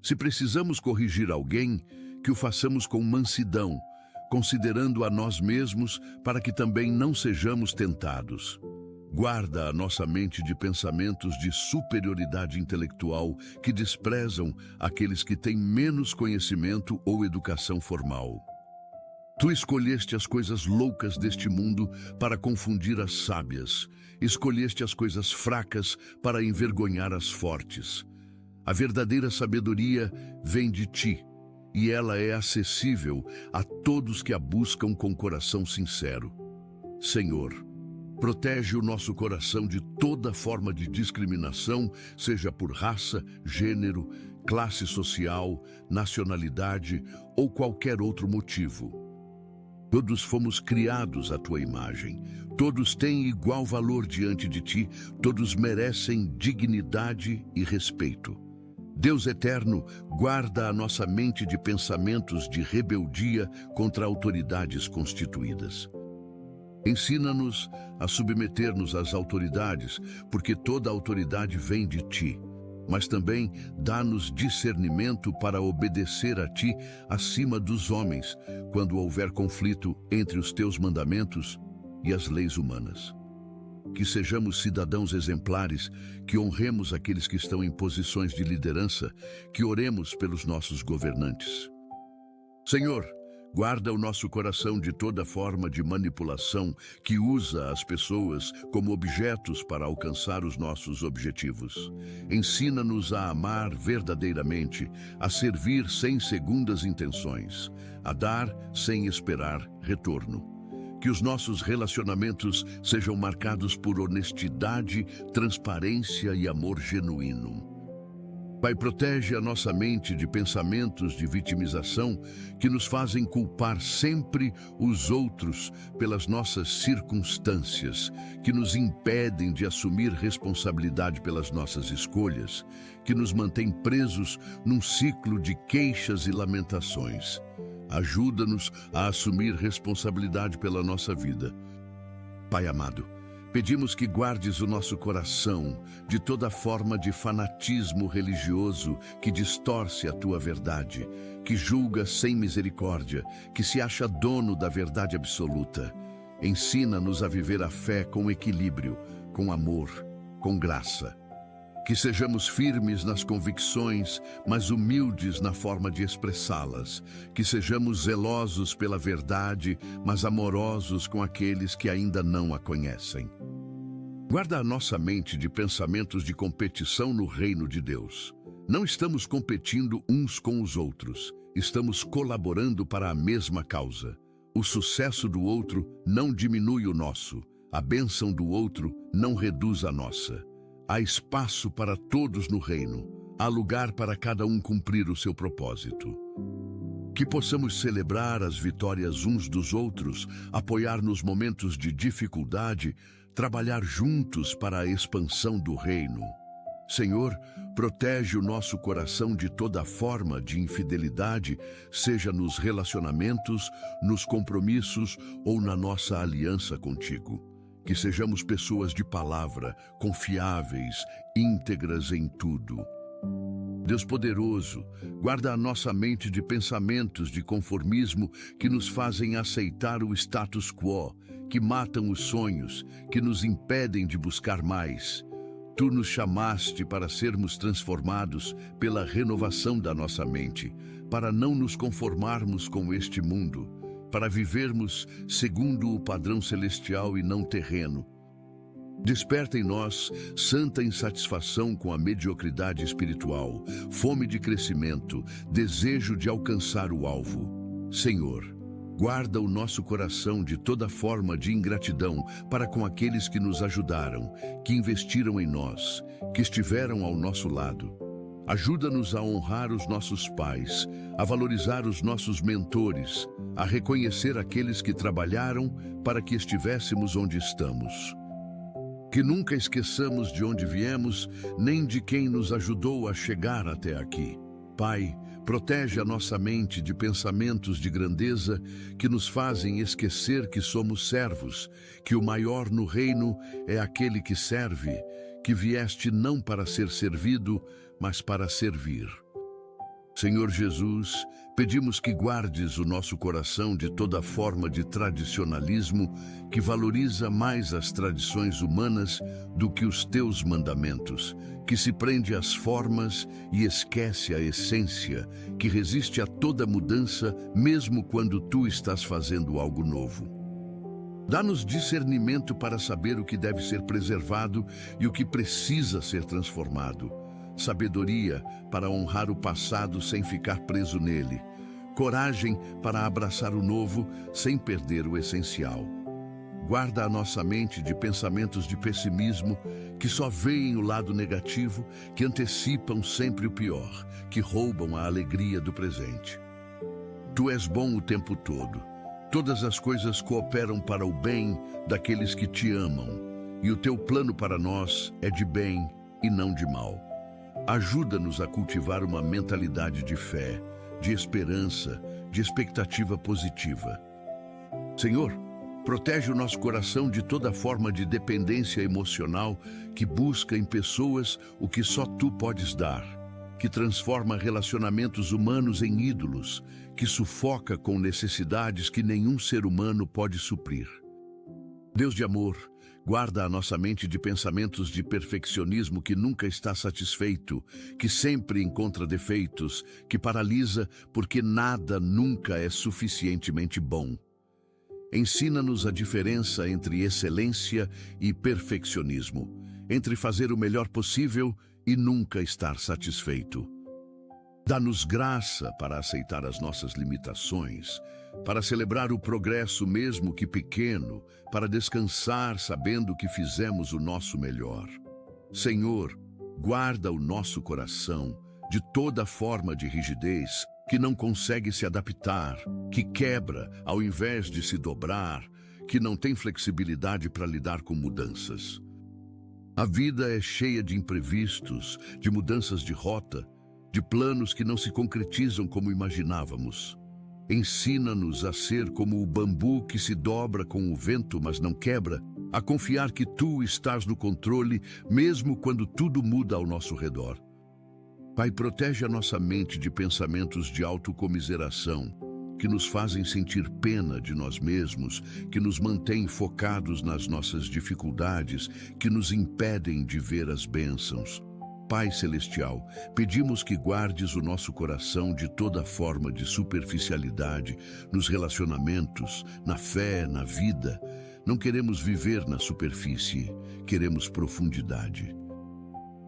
Se precisamos corrigir alguém, que o façamos com mansidão, considerando a nós mesmos para que também não sejamos tentados. Guarda a nossa mente de pensamentos de superioridade intelectual que desprezam aqueles que têm menos conhecimento ou educação formal. Tu escolheste as coisas loucas deste mundo para confundir as sábias. Escolheste as coisas fracas para envergonhar as fortes. A verdadeira sabedoria vem de ti, e ela é acessível a todos que a buscam com coração sincero. Senhor, protege o nosso coração de toda forma de discriminação, seja por raça, gênero, classe social, nacionalidade ou qualquer outro motivo. Todos fomos criados à tua imagem. Todos têm igual valor diante de ti. Todos merecem dignidade e respeito. Deus eterno, guarda a nossa mente de pensamentos de rebeldia contra autoridades constituídas. Ensina-nos a submeter-nos às autoridades, porque toda autoridade vem de ti. Mas também dá-nos discernimento para obedecer a ti acima dos homens, quando houver conflito entre os teus mandamentos e as leis humanas. Que sejamos cidadãos exemplares, que honremos aqueles que estão em posições de liderança, que oremos pelos nossos governantes. Senhor, guarda o nosso coração de toda forma de manipulação que usa as pessoas como objetos para alcançar os nossos objetivos. Ensina-nos a amar verdadeiramente, a servir sem segundas intenções, a dar sem esperar retorno. Que os nossos relacionamentos sejam marcados por honestidade, transparência e amor genuíno. Pai, protege a nossa mente de pensamentos de vitimização que nos fazem culpar sempre os outros pelas nossas circunstâncias, que nos impedem de assumir responsabilidade pelas nossas escolhas, que nos mantém presos num ciclo de queixas e lamentações. Ajuda-nos a assumir responsabilidade pela nossa vida. Pai amado, pedimos que guardes o nosso coração de toda forma de fanatismo religioso que distorce a tua verdade, que julga sem misericórdia, que se acha dono da verdade absoluta. Ensina-nos a viver a fé com equilíbrio, com amor, com graça. Que sejamos firmes nas convicções, mas humildes na forma de expressá-las. Que sejamos zelosos pela verdade, mas amorosos com aqueles que ainda não a conhecem. Guarda a nossa mente de pensamentos de competição no reino de Deus. Não estamos competindo uns com os outros. Estamos colaborando para a mesma causa. O sucesso do outro não diminui o nosso. A bênção do outro não reduz a nossa. Há espaço para todos no reino. Há lugar para cada um cumprir o seu propósito. Que possamos celebrar as vitórias uns dos outros, apoiar nos momentos de dificuldade, trabalhar juntos para a expansão do reino. Senhor, protege o nosso coração de toda forma de infidelidade, seja nos relacionamentos, nos compromissos ou na nossa aliança contigo. Que sejamos pessoas de palavra, confiáveis, íntegras em tudo. Deus poderoso, guarda a nossa mente de pensamentos de conformismo que nos fazem aceitar o status quo, que matam os sonhos, que nos impedem de buscar mais. Tu nos chamaste para sermos transformados pela renovação da nossa mente, para não nos conformarmos com este mundo, para vivermos segundo o padrão celestial e não terreno. Desperta em nós santa insatisfação com a mediocridade espiritual, fome de crescimento, desejo de alcançar o alvo. Senhor, guarda o nosso coração de toda forma de ingratidão para com aqueles que nos ajudaram, que investiram em nós, que estiveram ao nosso lado. Ajuda-nos a honrar os nossos pais, a valorizar os nossos mentores, a reconhecer aqueles que trabalharam para que estivéssemos onde estamos. Que nunca esqueçamos de onde viemos, nem de quem nos ajudou a chegar até aqui. Pai, protege a nossa mente de pensamentos de grandeza que nos fazem esquecer que somos servos, que o maior no reino é aquele que serve, que vieste não para ser servido, mas para servir. Senhor Jesus, pedimos que guardes o nosso coração de toda forma de tradicionalismo que valoriza mais as tradições humanas do que os teus mandamentos, que se prende às formas e esquece a essência, que resiste a toda mudança mesmo quando tu estás fazendo algo novo. Dá-nos discernimento para saber o que deve ser preservado e o que precisa ser transformado. Sabedoria para honrar o passado sem ficar preso nele. Coragem para abraçar o novo sem perder o essencial. Guarda a nossa mente de pensamentos de pessimismo que só veem o lado negativo, que antecipam sempre o pior, que roubam a alegria do presente. Tu és bom o tempo todo. Todas as coisas cooperam para o bem daqueles que te amam, e o teu plano para nós é de bem e não de mal. Ajuda-nos a cultivar uma mentalidade de fé, de esperança, de expectativa positiva. Senhor, protege o nosso coração de toda forma de dependência emocional que busca em pessoas o que só Tu podes dar, que transforma relacionamentos humanos em ídolos, que sufoca com necessidades que nenhum ser humano pode suprir. Deus de amor, guarda a nossa mente de pensamentos de perfeccionismo que nunca está satisfeito, que sempre encontra defeitos, que paralisa porque nada nunca é suficientemente bom. Ensina-nos a diferença entre excelência e perfeccionismo, entre fazer o melhor possível e nunca estar satisfeito. Dá-nos graça para aceitar as nossas limitações, para celebrar o progresso mesmo que pequeno, para descansar sabendo que fizemos o nosso melhor. Senhor, guarda o nosso coração de toda forma de rigidez que não consegue se adaptar, que quebra ao invés de se dobrar, que não tem flexibilidade para lidar com mudanças. A vida é cheia de imprevistos, de mudanças de rota, de planos que não se concretizam como imaginávamos. Ensina-nos a ser como o bambu que se dobra com o vento, mas não quebra, a confiar que Tu estás no controle, mesmo quando tudo muda ao nosso redor. Pai, protege a nossa mente de pensamentos de autocomiseração, que nos fazem sentir pena de nós mesmos, que nos mantêm focados nas nossas dificuldades, que nos impedem de ver as bênçãos. Pai Celestial, pedimos que guardes o nosso coração de toda forma de superficialidade nos relacionamentos, na fé, na vida. Não queremos viver na superfície, queremos profundidade.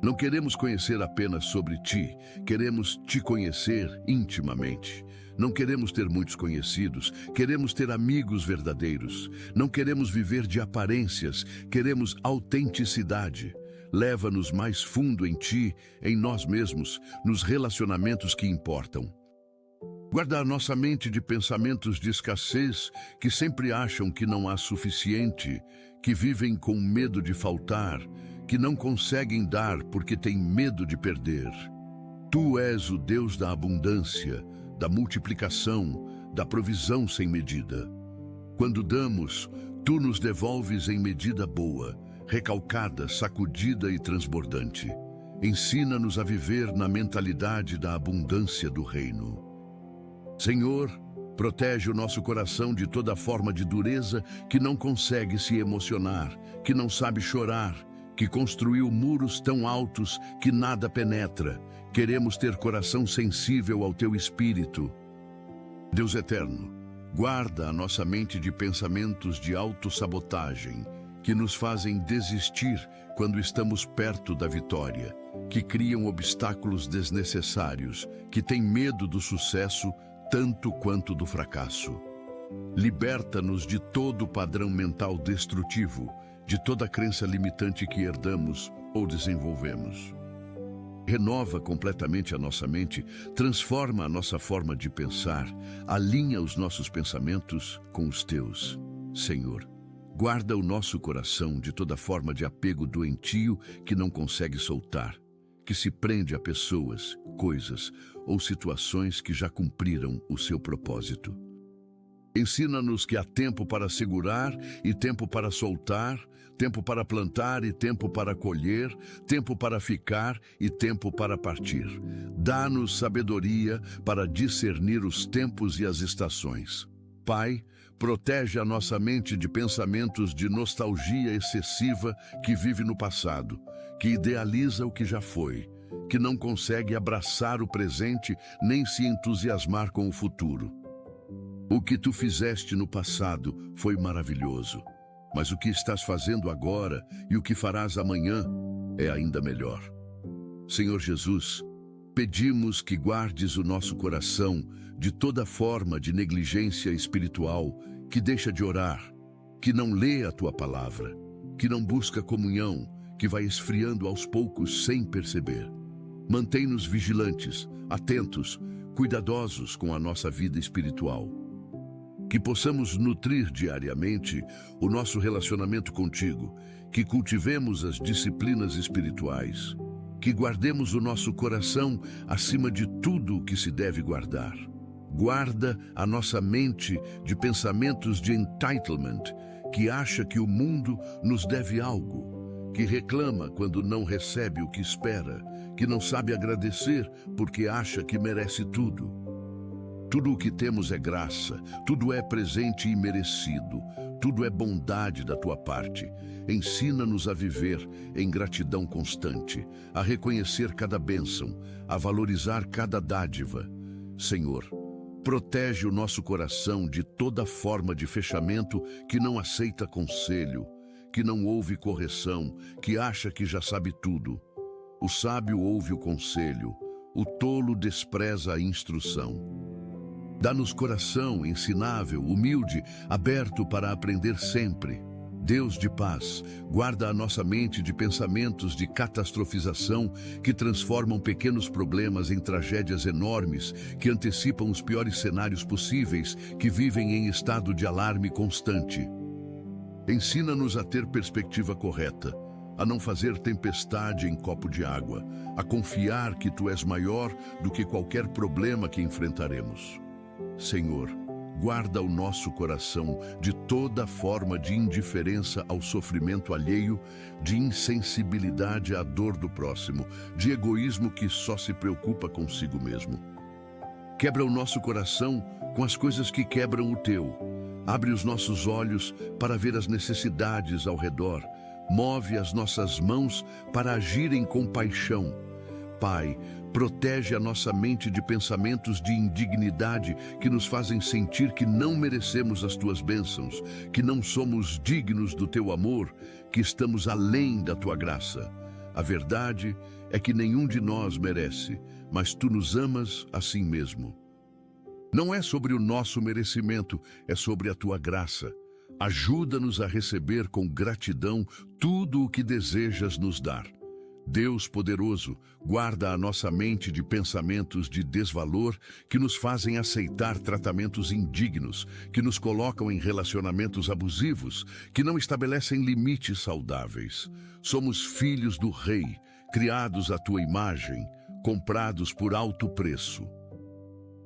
Não queremos conhecer apenas sobre Ti, queremos Te conhecer intimamente. Não queremos ter muitos conhecidos, queremos ter amigos verdadeiros. Não queremos viver de aparências, queremos autenticidade. Leva-nos mais fundo em Ti, em nós mesmos, nos relacionamentos que importam. Guarda a nossa mente de pensamentos de escassez, que sempre acham que não há suficiente, que vivem com medo de faltar, que não conseguem dar porque têm medo de perder. Tu és o Deus da abundância, da multiplicação, da provisão sem medida. Quando damos, Tu nos devolves em medida boa, recalcada, sacudida e transbordante. Ensina-nos a viver na mentalidade da abundância do reino. Senhor, protege o nosso coração de toda forma de dureza que não consegue se emocionar, que não sabe chorar, que construiu muros tão altos que nada penetra. Queremos ter coração sensível ao Teu Espírito. Deus eterno, guarda a nossa mente de pensamentos de autossabotagem, que nos fazem desistir quando estamos perto da vitória, que criam obstáculos desnecessários, que têm medo do sucesso tanto quanto do fracasso. Liberta-nos de todo padrão mental destrutivo, de toda crença limitante que herdamos ou desenvolvemos. Renova completamente a nossa mente, transforma a nossa forma de pensar, alinha os nossos pensamentos com os Teus. Senhor, guarda o nosso coração de toda forma de apego doentio que não consegue soltar, que se prende a pessoas, coisas ou situações que já cumpriram o seu propósito. Ensina-nos que há tempo para segurar e tempo para soltar, tempo para plantar e tempo para colher, tempo para ficar e tempo para partir. Dá-nos sabedoria para discernir os tempos e as estações. Pai, protege a nossa mente de pensamentos de nostalgia excessiva que vive no passado, que idealiza o que já foi, que não consegue abraçar o presente nem se entusiasmar com o futuro. O que Tu fizeste no passado foi maravilhoso, mas o que estás fazendo agora e o que farás amanhã é ainda melhor. Senhor Jesus, pedimos que guardes o nosso coração de toda forma de negligência espiritual, que deixa de orar, que não lê a Tua palavra, que não busca comunhão, que vai esfriando aos poucos sem perceber. Mantém-nos vigilantes, atentos, cuidadosos com a nossa vida espiritual. Que possamos nutrir diariamente o nosso relacionamento contigo, que cultivemos as disciplinas espirituais. que guardemos o nosso coração acima de tudo o que se deve guardar. Guarda a nossa mente de pensamentos de entitlement, que acha que o mundo nos deve algo, que reclama quando não recebe o que espera, que não sabe agradecer porque acha que merece tudo. Tudo o que temos é graça, tudo é presente e merecido, tudo é bondade da tua parte. Ensina-nos a viver em gratidão constante, a reconhecer cada bênção, a valorizar cada dádiva. Senhor, protege o nosso coração de toda forma de fechamento que não aceita conselho, que não ouve correção, que acha que já sabe tudo. O sábio ouve o conselho, o tolo despreza a instrução. Dá-nos coração ensinável, humilde, aberto para aprender sempre. Deus de paz, guarda a nossa mente de pensamentos de catastrofização que transformam pequenos problemas em tragédias enormes, que antecipam os piores cenários possíveis, que vivem em estado de alarme constante. Ensina-nos a ter perspectiva correta, a não fazer tempestade em copo de água, a confiar que Tu és maior do que qualquer problema que enfrentaremos. Senhor, guarda o nosso coração de toda forma de indiferença ao sofrimento alheio, de insensibilidade à dor do próximo, de egoísmo que só se preocupa consigo mesmo. Quebra o nosso coração com as coisas que quebram o Teu. Abre os nossos olhos para ver as necessidades ao redor. Move as nossas mãos para agir em compaixão. Pai, protege a nossa mente de pensamentos de indignidade que nos fazem sentir que não merecemos as Tuas bênçãos, que não somos dignos do Teu amor, que estamos além da Tua graça. A verdade é que nenhum de nós merece, mas Tu nos amas assim mesmo. Não é sobre o nosso merecimento, é sobre a Tua graça. Ajuda-nos a receber com gratidão tudo o que desejas nos dar. Deus poderoso, guarda a nossa mente de pensamentos de desvalor que nos fazem aceitar tratamentos indignos, que nos colocam em relacionamentos abusivos, que não estabelecem limites saudáveis. Somos filhos do Rei, criados à Tua imagem, comprados por alto preço.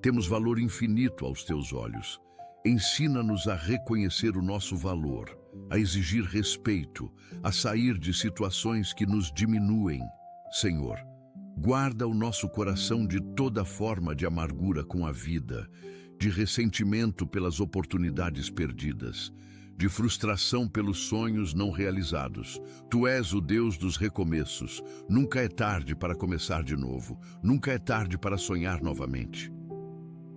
Temos valor infinito aos Teus olhos. Ensina-nos a reconhecer o nosso valor, a exigir respeito, a sair de situações que nos diminuem. Senhor, guarda o nosso coração de toda forma de amargura com a vida, de ressentimento pelas oportunidades perdidas, de frustração pelos sonhos não realizados. Tu és o Deus dos recomeços. Nunca é tarde para começar de novo. Nunca é tarde para sonhar novamente.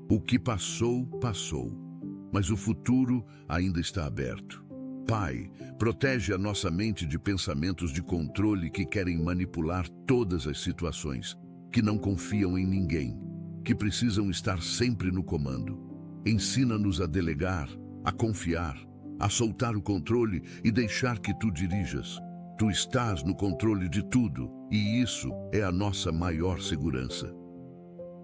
O que passou, passou. Mas o futuro ainda está aberto. Pai, protege a nossa mente de pensamentos de controle que querem manipular todas as situações, que não confiam em ninguém, que precisam estar sempre no comando. Ensina-nos a delegar, a confiar, a soltar o controle e deixar que Tu dirijas. Tu estás no controle de tudo e isso é a nossa maior segurança.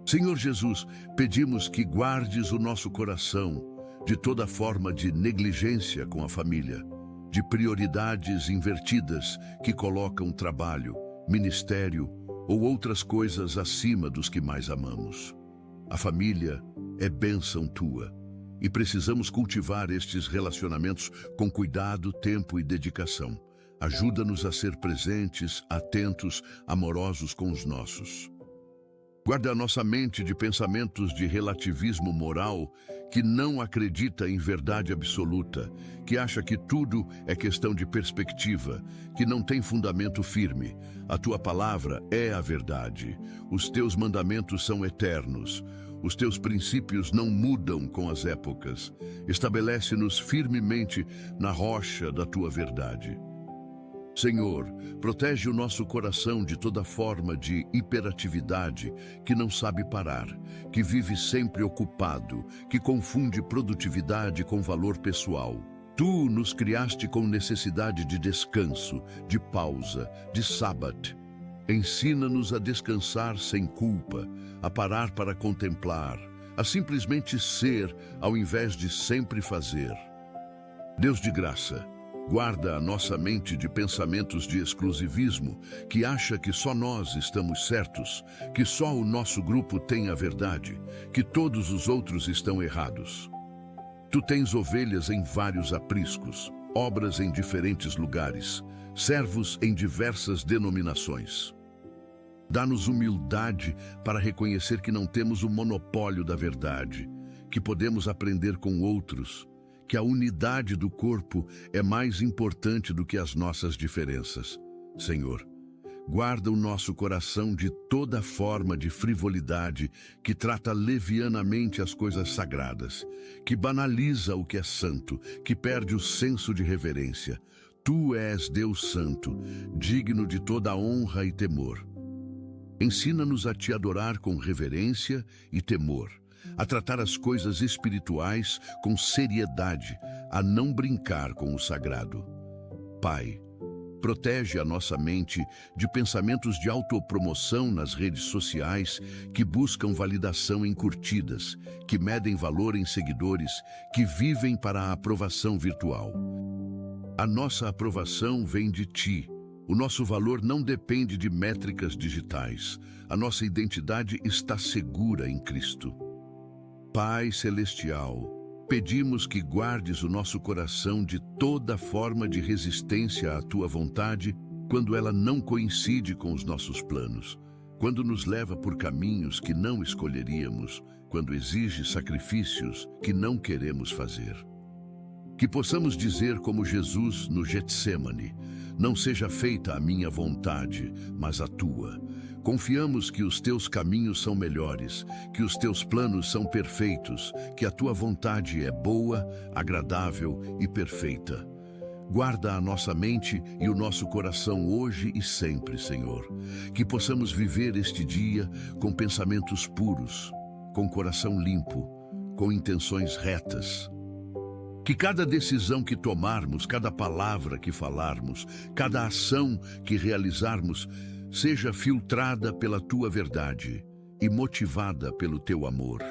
Senhor Jesus, pedimos que guardes o nosso coração de toda forma de negligência com a família, de prioridades invertidas que colocam trabalho, ministério ou outras coisas acima dos que mais amamos. A família é bênção Tua e precisamos cultivar estes relacionamentos com cuidado, tempo e dedicação. Ajuda-nos a ser presentes, atentos, amorosos com os nossos. Guarda a nossa mente de pensamentos de relativismo moral que não acredita em verdade absoluta, que acha que tudo é questão de perspectiva, que não tem fundamento firme. A Tua palavra é a verdade. Os Teus mandamentos são eternos. Os Teus princípios não mudam com as épocas. Estabelece-nos firmemente na rocha da Tua verdade. Senhor, protege o nosso coração de toda forma de hiperatividade que não sabe parar, que vive sempre ocupado, que confunde produtividade com valor pessoal. Tu nos criaste com necessidade de descanso, de pausa, de sábado. Ensina-nos a descansar sem culpa, a parar para contemplar, a simplesmente ser ao invés de sempre fazer. Deus de graça, Guarda a nossa mente de pensamentos de exclusivismo, que acha que só nós estamos certos, que só o nosso grupo tem a verdade, que todos os outros estão errados. Tu tens ovelhas em vários apriscos, obras em diferentes lugares, servos em diversas denominações. Dá-nos humildade para reconhecer que não temos o monopólio da verdade, que podemos aprender com outros, que a unidade do corpo é mais importante do que as nossas diferenças. Senhor, guarda o nosso coração de toda forma de frivolidade que trata levianamente as coisas sagradas, que banaliza o que é santo, que perde o senso de reverência. Tu és Deus Santo, digno de toda honra e temor. Ensina-nos a te adorar com reverência e temor, a tratar as coisas espirituais com seriedade, a não brincar com o sagrado. Pai, protege a nossa mente de pensamentos de autopromoção nas redes sociais que buscam validação em curtidas, que medem valor em seguidores, que vivem para a aprovação virtual. A nossa aprovação vem de Ti. O nosso valor não depende de métricas digitais. A nossa identidade está segura em Cristo. Pai Celestial, pedimos que guardes o nosso coração de toda forma de resistência à Tua vontade quando ela não coincide com os nossos planos, quando nos leva por caminhos que não escolheríamos, quando exige sacrifícios que não queremos fazer. Que possamos dizer como Jesus no Getsêmani: não seja feita a minha vontade, mas a Tua. Confiamos que os Teus caminhos são melhores, que os Teus planos são perfeitos, que a Tua vontade é boa, agradável e perfeita. Guarda a nossa mente e o nosso coração hoje e sempre, Senhor. Que possamos viver este dia com pensamentos puros, com coração limpo, com intenções retas. Que cada decisão que tomarmos, cada palavra que falarmos, cada ação que realizarmos, seja filtrada pela Tua verdade e motivada pelo Teu amor.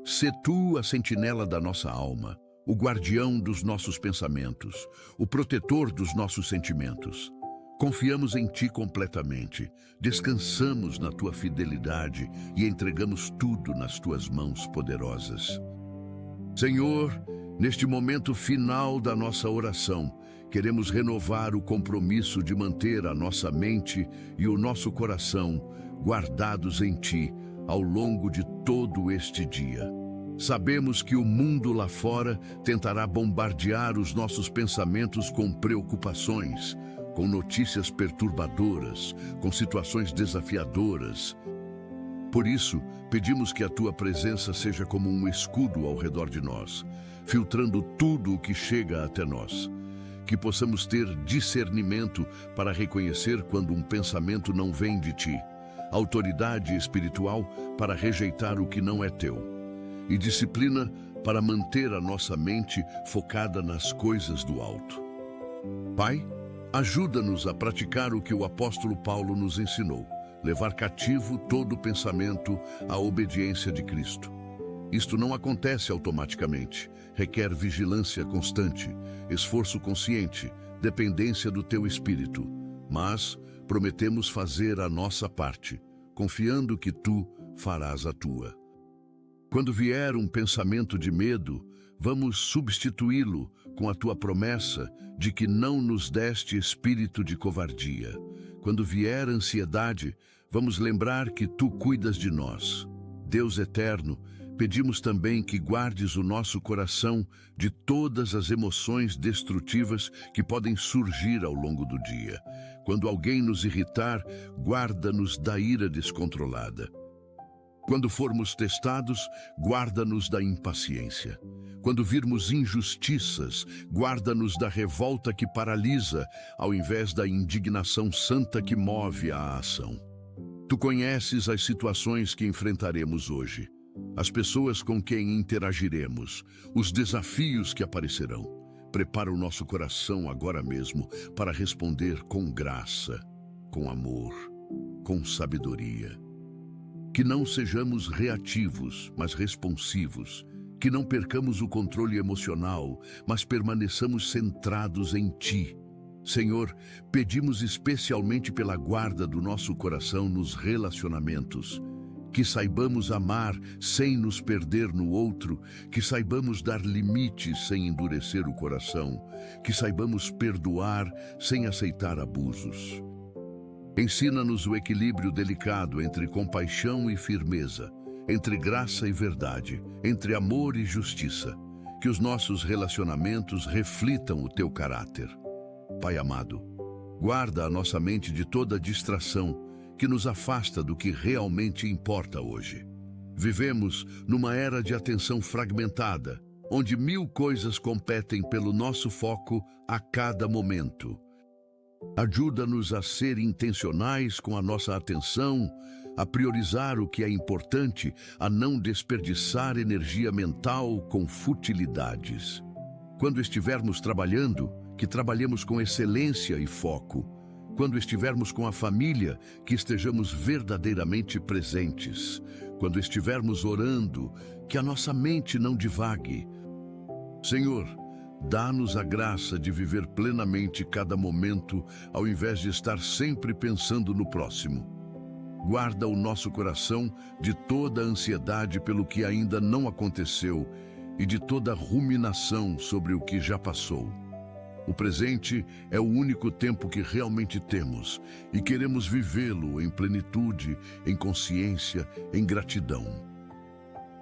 Sê Tu a sentinela da nossa alma, o guardião dos nossos pensamentos, o protetor dos nossos sentimentos. Confiamos em Ti completamente, descansamos na Tua fidelidade e entregamos tudo nas Tuas mãos poderosas. Senhor, neste momento final da nossa oração, queremos renovar o compromisso de manter a nossa mente e o nosso coração guardados em Ti ao longo de todo este dia. Sabemos que o mundo lá fora tentará bombardear os nossos pensamentos com preocupações, com notícias perturbadoras, com situações desafiadoras. Por isso, pedimos que a Tua presença seja como um escudo ao redor de nós, filtrando tudo o que chega até nós. Que possamos ter discernimento para reconhecer quando um pensamento não vem de Ti, autoridade espiritual para rejeitar o que não é Teu, e disciplina para manter a nossa mente focada nas coisas do alto. Pai, ajuda-nos a praticar o que o apóstolo Paulo nos ensinou, levar cativo todo pensamento à obediência de Cristo. Isto não acontece automaticamente, requer vigilância constante, esforço consciente, dependência do Teu Espírito. Mas prometemos fazer a nossa parte, confiando que Tu farás a Tua. Quando vier um pensamento de medo, vamos substituí-lo com a Tua promessa de que não nos deste espírito de covardia. Quando vier ansiedade, vamos lembrar que Tu cuidas de nós. Deus eterno, pedimos também que guardes o nosso coração de todas as emoções destrutivas que podem surgir ao longo do dia. Quando alguém nos irritar, guarda-nos da ira descontrolada. Quando formos testados, guarda-nos da impaciência. Quando virmos injustiças, guarda-nos da revolta que paralisa, ao invés da indignação santa que move a ação. Tu conheces as situações que enfrentaremos hoje, as pessoas com quem interagiremos, os desafios que aparecerão. Prepara o nosso coração agora mesmo para responder com graça, com amor, com sabedoria. Que não sejamos reativos, mas responsivos. Que não percamos o controle emocional, mas permaneçamos centrados em Ti. Senhor, pedimos especialmente pela guarda do nosso coração nos relacionamentos. Que saibamos amar sem nos perder no outro, que saibamos dar limites sem endurecer o coração, que saibamos perdoar sem aceitar abusos. Ensina-nos o equilíbrio delicado entre compaixão e firmeza, entre graça e verdade, entre amor e justiça. Que os nossos relacionamentos reflitam o Teu caráter. Pai amado, guarda a nossa mente de toda distração que nos afasta do que realmente importa hoje. Vivemos numa era de atenção fragmentada, onde 1000 coisas competem pelo nosso foco a cada momento. Ajuda-nos a ser intencionais com a nossa atenção, a priorizar o que é importante, a não desperdiçar energia mental com futilidades. Quando estivermos trabalhando, que trabalhemos com excelência e foco. Quando estivermos com a família, que estejamos verdadeiramente presentes. Quando estivermos orando, que a nossa mente não divague. Senhor, dá-nos a graça de viver plenamente cada momento, ao invés de estar sempre pensando no próximo. Guarda o nosso coração de toda ansiedade pelo que ainda não aconteceu e de toda ruminação sobre o que já passou. O presente é o único tempo que realmente temos e queremos vivê-lo em plenitude, em consciência, em gratidão.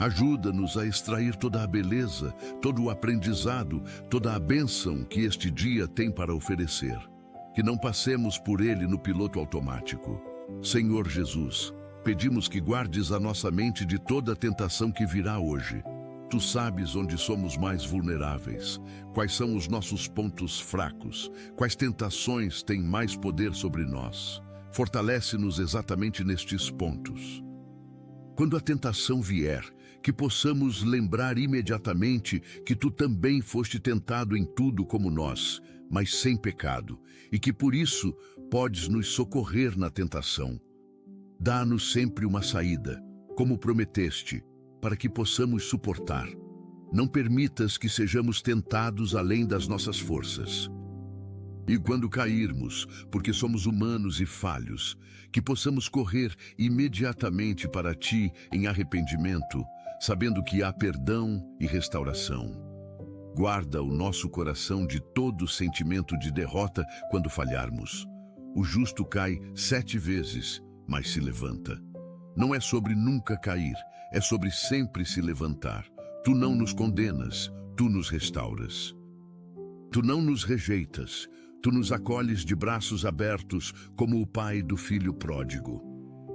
Ajuda-nos a extrair toda a beleza, todo o aprendizado, toda a bênção que este dia tem para oferecer. Que não passemos por ele no piloto automático. Senhor Jesus, pedimos que guardes a nossa mente de toda a tentação que virá hoje. Tu sabes onde somos mais vulneráveis, quais são os nossos pontos fracos, quais tentações têm mais poder sobre nós. Fortalece-nos exatamente nestes pontos. Quando a tentação vier, que possamos lembrar imediatamente que Tu também foste tentado em tudo como nós, mas sem pecado, e que por isso podes nos socorrer na tentação. Dá-nos sempre uma saída, como prometeste, para que possamos suportar. Não permitas que sejamos tentados além das nossas forças. E quando cairmos, porque somos humanos e falhos, que possamos correr imediatamente para Ti em arrependimento, sabendo que há perdão e restauração. Guarda o nosso coração de todo sentimento de derrota quando falharmos. O justo cai 7 vezes, mas se levanta. Não é sobre nunca cair, é sobre sempre se levantar. Tu não nos condenas, Tu nos restauras. Tu não nos rejeitas, Tu nos acolhes de braços abertos como o pai do filho pródigo.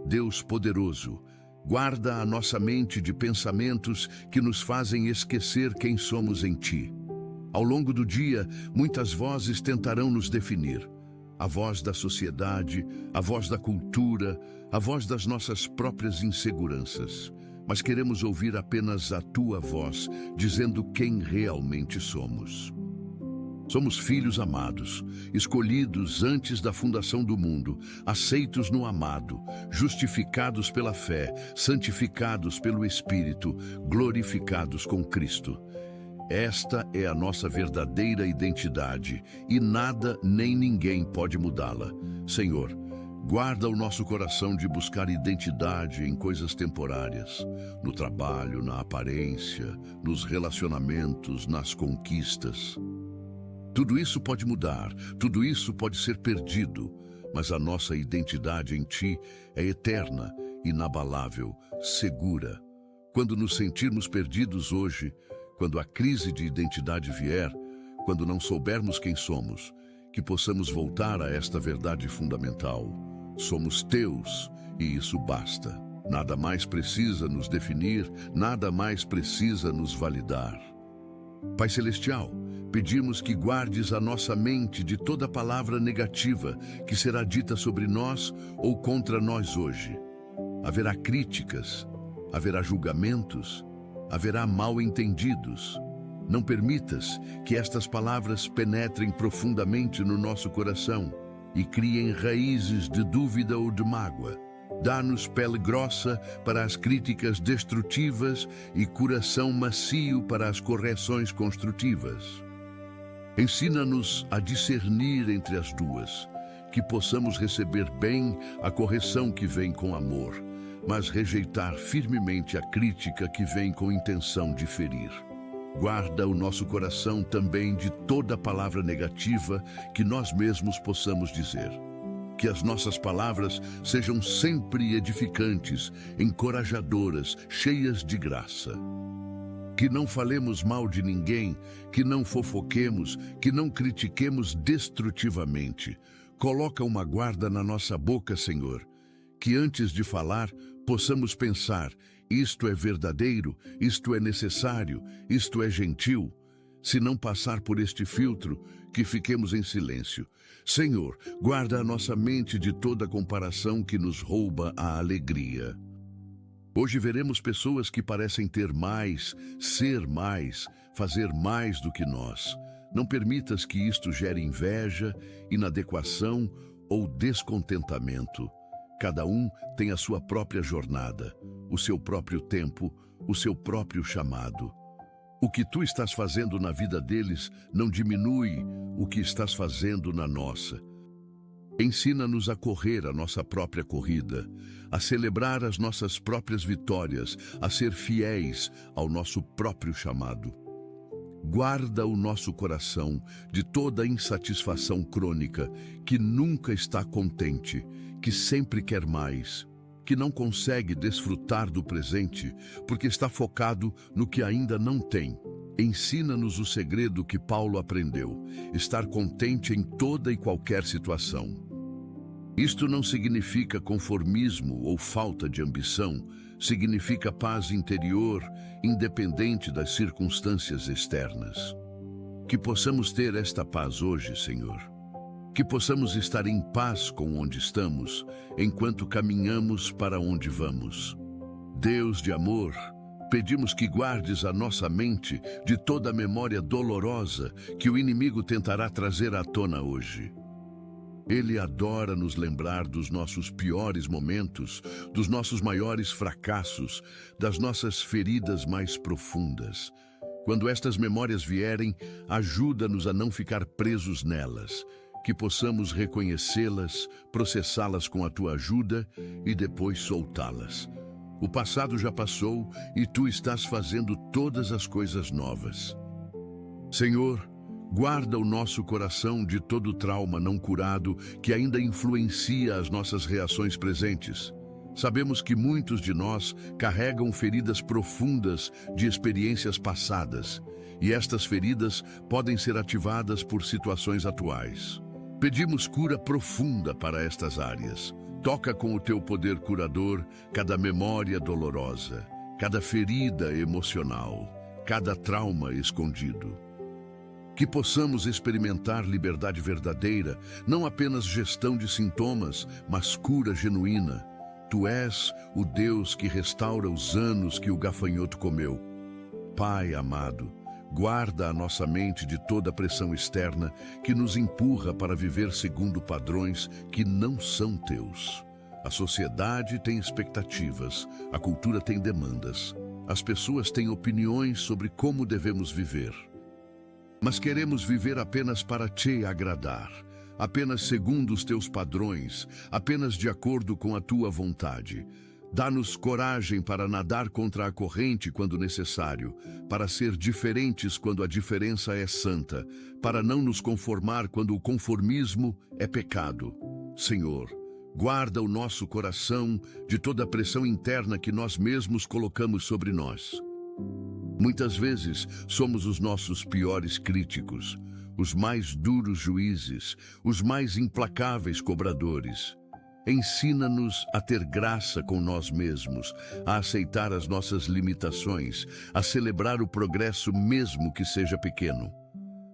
Deus poderoso, guarda a nossa mente de pensamentos que nos fazem esquecer quem somos em Ti. Ao longo do dia, muitas vozes tentarão nos definir. A voz da sociedade, a voz da cultura, a voz das nossas próprias inseguranças. Mas queremos ouvir apenas a Tua voz, dizendo quem realmente somos. Somos filhos amados, escolhidos antes da fundação do mundo, aceitos no amado, justificados pela fé, santificados pelo Espírito, glorificados com Cristo. Esta é a nossa verdadeira identidade e nada nem ninguém pode mudá-la. Senhor, guarda o nosso coração de buscar identidade em coisas temporárias, no trabalho, na aparência, nos relacionamentos, nas conquistas. Tudo isso pode mudar, tudo isso pode ser perdido, mas a nossa identidade em Ti é eterna, inabalável, segura. Quando nos sentirmos perdidos hoje, quando a crise de identidade vier, quando não soubermos quem somos, que possamos voltar a esta verdade fundamental. Somos Teus e isso basta. Nada mais precisa nos definir, nada mais precisa nos validar. Pai Celestial, pedimos que guardes a nossa mente de toda palavra negativa que será dita sobre nós ou contra nós hoje. Haverá críticas, haverá julgamentos, haverá mal-entendidos. Não permitas que estas palavras penetrem profundamente no nosso coração e criem raízes de dúvida ou de mágoa. Dá-nos pele grossa para as críticas destrutivas e coração macio para as correções construtivas. Ensina-nos a discernir entre as duas, que possamos receber bem a correção que vem com amor, mas rejeitar firmemente a crítica que vem com intenção de ferir. Guarda o nosso coração também de toda palavra negativa que nós mesmos possamos dizer. Que as nossas palavras sejam sempre edificantes, encorajadoras, cheias de graça. Que não falemos mal de ninguém, que não fofoquemos, que não critiquemos destrutivamente. Coloca uma guarda na nossa boca, Senhor, que antes de falar, possamos pensar: isto é verdadeiro, isto é necessário, isto é gentil. Se não passar por este filtro, que fiquemos em silêncio. Senhor, guarda a nossa mente de toda comparação que nos rouba a alegria. Hoje veremos pessoas que parecem ter mais, ser mais, fazer mais do que nós. Não permitas que isto gere inveja, inadequação ou descontentamento. Cada um tem a sua própria jornada, o seu próprio tempo, o seu próprio chamado. O que tu estás fazendo na vida deles não diminui o que estás fazendo na nossa. Ensina-nos a correr a nossa própria corrida, a celebrar as nossas próprias vitórias, a ser fiéis ao nosso próprio chamado. Guarda o nosso coração de toda insatisfação crônica, que nunca está contente, que sempre quer mais, que não consegue desfrutar do presente porque está focado no que ainda não tem. Ensina-nos o segredo que Paulo aprendeu: estar contente em toda e qualquer situação. Isto não significa conformismo ou falta de ambição, significa paz interior, independente das circunstâncias externas. Que possamos ter esta paz hoje, Senhor. Que possamos estar em paz com onde estamos, enquanto caminhamos para onde vamos. Deus de amor, pedimos que guardes a nossa mente de toda a memória dolorosa que o inimigo tentará trazer à tona hoje. Ele adora nos lembrar dos nossos piores momentos, dos nossos maiores fracassos, das nossas feridas mais profundas. Quando estas memórias vierem, ajuda-nos a não ficar presos nelas, que possamos reconhecê-las, processá-las com a tua ajuda e depois soltá-las. O passado já passou e tu estás fazendo todas as coisas novas. Senhor, guarda o nosso coração de todo trauma não curado que ainda influencia as nossas reações presentes. Sabemos que muitos de nós carregam feridas profundas de experiências passadas, e estas feridas podem ser ativadas por situações atuais. Pedimos cura profunda para estas áreas. Toca com o teu poder curador cada memória dolorosa, cada ferida emocional, cada trauma escondido. Que possamos experimentar liberdade verdadeira, não apenas gestão de sintomas, mas cura genuína. Tu és o Deus que restaura os anos que o gafanhoto comeu. Pai amado, guarda a nossa mente de toda pressão externa que nos empurra para viver segundo padrões que não são teus. A sociedade tem expectativas, a cultura tem demandas, as pessoas têm opiniões sobre como devemos viver. Mas queremos viver apenas para te agradar, apenas segundo os teus padrões, apenas de acordo com a tua vontade. Dá-nos coragem para nadar contra a corrente quando necessário, para ser diferentes quando a diferença é santa, para não nos conformar quando o conformismo é pecado. Senhor, guarda o nosso coração de toda a pressão interna que nós mesmos colocamos sobre nós. Muitas vezes somos os nossos piores críticos, os mais duros juízes, os mais implacáveis cobradores. Ensina-nos a ter graça com nós mesmos, a aceitar as nossas limitações, a celebrar o progresso mesmo que seja pequeno.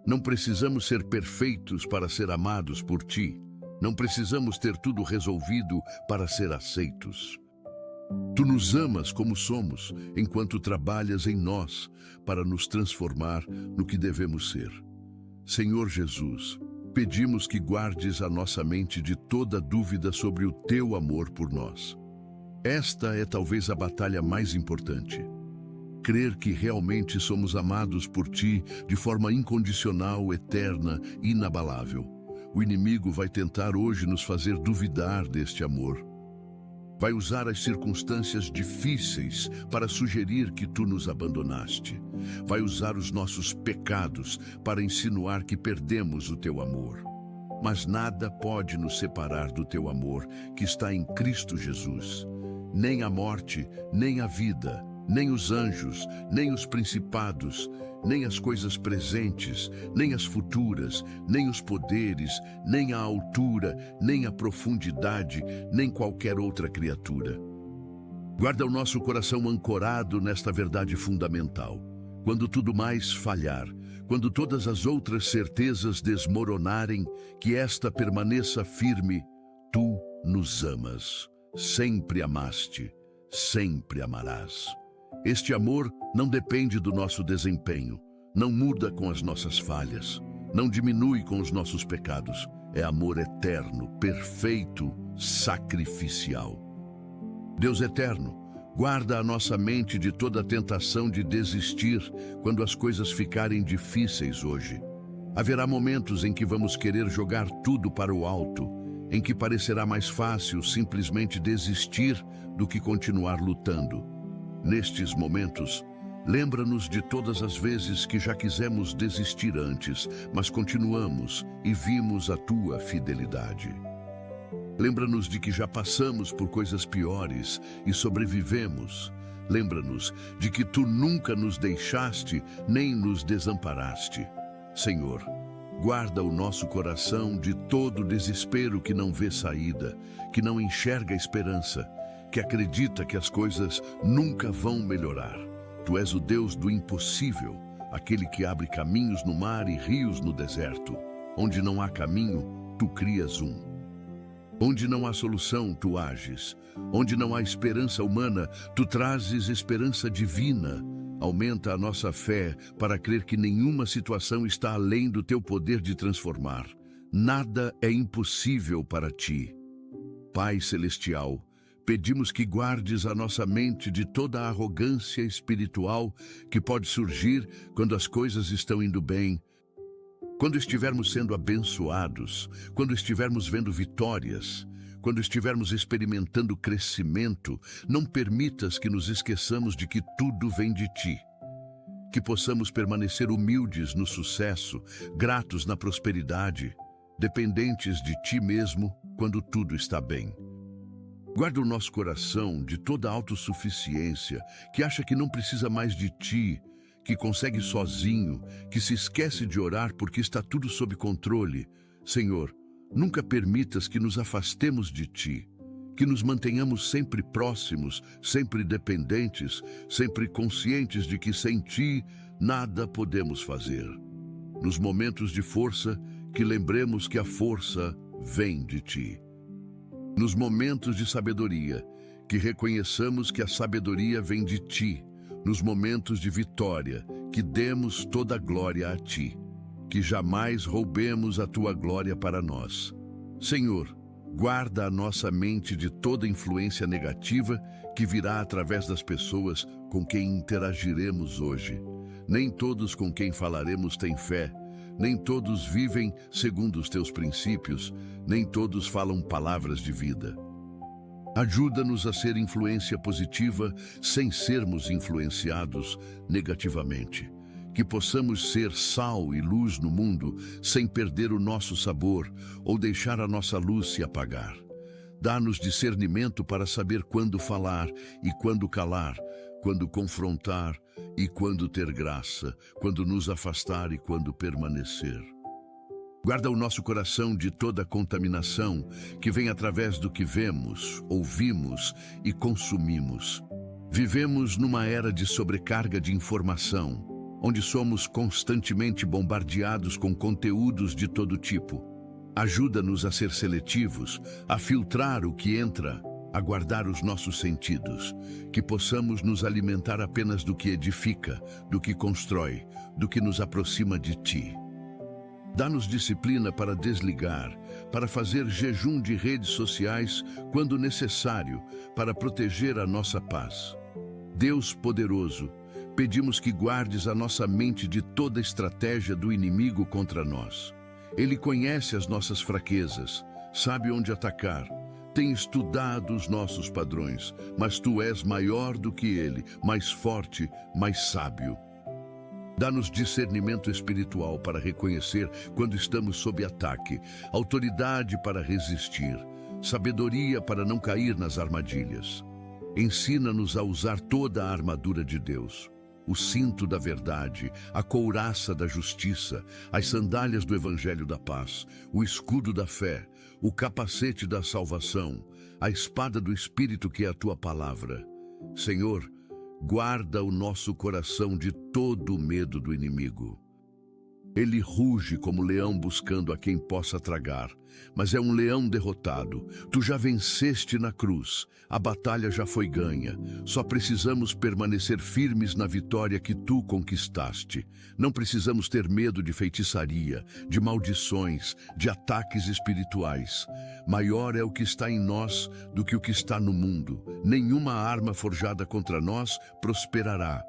Não precisamos ser perfeitos para ser amados por ti. Não precisamos ter tudo resolvido para ser aceitos. Tu nos amas como somos, enquanto trabalhas em nós para nos transformar no que devemos ser. Senhor Jesus, pedimos que guardes a nossa mente de toda dúvida sobre o teu amor por nós. Esta é talvez a batalha mais importante. Crer que realmente somos amados por Ti de forma incondicional, eterna, inabalável. O inimigo vai tentar hoje nos fazer duvidar deste amor. Vai usar as circunstâncias difíceis para sugerir que Tu nos abandonaste. Vai usar os nossos pecados para insinuar que perdemos o Teu amor. Mas nada pode nos separar do Teu amor, que está em Cristo Jesus. Nem a morte, nem a vida, nem os anjos, nem os principados, nem as coisas presentes, nem as futuras, nem os poderes, nem a altura, nem a profundidade, nem qualquer outra criatura. Guarda o nosso coração ancorado nesta verdade fundamental. Quando tudo mais falhar, quando todas as outras certezas desmoronarem, que esta permaneça firme, Tu nos amas, sempre amaste, sempre amarás. Este amor não depende do nosso desempenho, não muda com as nossas falhas, não diminui com os nossos pecados. É amor eterno, perfeito, sacrificial. Deus eterno, guarda a nossa mente de toda a tentação de desistir quando as coisas ficarem difíceis hoje. Haverá momentos em que vamos querer jogar tudo para o alto, em que parecerá mais fácil simplesmente desistir do que continuar lutando. Nestes momentos, lembra-nos de todas as vezes que já quisemos desistir antes, mas continuamos e vimos a Tua fidelidade. Lembra-nos de que já passamos por coisas piores e sobrevivemos. Lembra-nos de que Tu nunca nos deixaste nem nos desamparaste. Senhor, guarda o nosso coração de todo desespero que não vê saída, que não enxerga esperança, que acredita que as coisas nunca vão melhorar. Tu és o Deus do impossível, aquele que abre caminhos no mar e rios no deserto. Onde não há caminho, Tu crias um. Onde não há solução, Tu ages. Onde não há esperança humana, Tu trazes esperança divina. Aumenta a nossa fé para crer que nenhuma situação está além do Teu poder de transformar. Nada é impossível para Ti. Pai Celestial, pedimos que guardes a nossa mente de toda a arrogância espiritual que pode surgir quando as coisas estão indo bem, quando estivermos sendo abençoados, quando estivermos vendo vitórias, quando estivermos experimentando crescimento. Não permitas que nos esqueçamos de que tudo vem de Ti. Que possamos permanecer humildes no sucesso, gratos na prosperidade, dependentes de Ti mesmo quando tudo está bem. Guarda o nosso coração de toda autossuficiência, que acha que não precisa mais de Ti, que consegue sozinho, que se esquece de orar porque está tudo sob controle. Senhor, nunca permitas que nos afastemos de Ti, que nos mantenhamos sempre próximos, sempre dependentes, sempre conscientes de que sem Ti nada podemos fazer. Nos momentos de força, que lembremos que a força vem de Ti. Nos momentos de sabedoria, que reconheçamos que a sabedoria vem de Ti. Nos momentos de vitória, que demos toda a glória a Ti. Que jamais roubemos a Tua glória para nós. Senhor, guarda a nossa mente de toda influência negativa que virá através das pessoas com quem interagiremos hoje. Nem todos com quem falaremos têm fé. Nem todos vivem segundo os Teus princípios, nem todos falam palavras de vida. Ajuda-nos a ser influência positiva sem sermos influenciados negativamente. Que possamos ser sal e luz no mundo sem perder o nosso sabor ou deixar a nossa luz se apagar. Dá-nos discernimento para saber quando falar e quando calar, quando confrontar e quando ter graça, quando nos afastar e quando permanecer. Guarda o nosso coração de toda contaminação que vem através do que vemos, ouvimos e consumimos. Vivemos numa era de sobrecarga de informação, onde somos constantemente bombardeados com conteúdos de todo tipo. Ajuda-nos a ser seletivos, a filtrar o que entra, a guardar os nossos sentidos, que possamos nos alimentar apenas do que edifica, do que constrói, do que nos aproxima de Ti. Dá-nos disciplina para desligar, para fazer jejum de redes sociais quando necessário para proteger a nossa paz. Deus poderoso, pedimos que guardes a nossa mente de toda estratégia do inimigo contra nós. Ele conhece as nossas fraquezas, sabe onde atacar, tem estudado os nossos padrões, mas tu és maior do que ele, mais forte, mais sábio. Dá-nos discernimento espiritual para reconhecer quando estamos sob ataque, autoridade para resistir, sabedoria para não cair nas armadilhas. Ensina-nos a usar toda a armadura de Deus, o cinto da verdade, a couraça da justiça, as sandálias do Evangelho da paz, o escudo da fé, o capacete da salvação, a espada do Espírito que é a tua palavra. Senhor, guarda o nosso coração de todo o medo do inimigo. Ele ruge como leão buscando a quem possa tragar, mas é um leão derrotado. Tu já venceste na cruz, a batalha já foi ganha. Só precisamos permanecer firmes na vitória que tu conquistaste. Não precisamos ter medo de feitiçaria, de maldições, de ataques espirituais. Maior é o que está em nós do que o que está no mundo. Nenhuma arma forjada contra nós prosperará.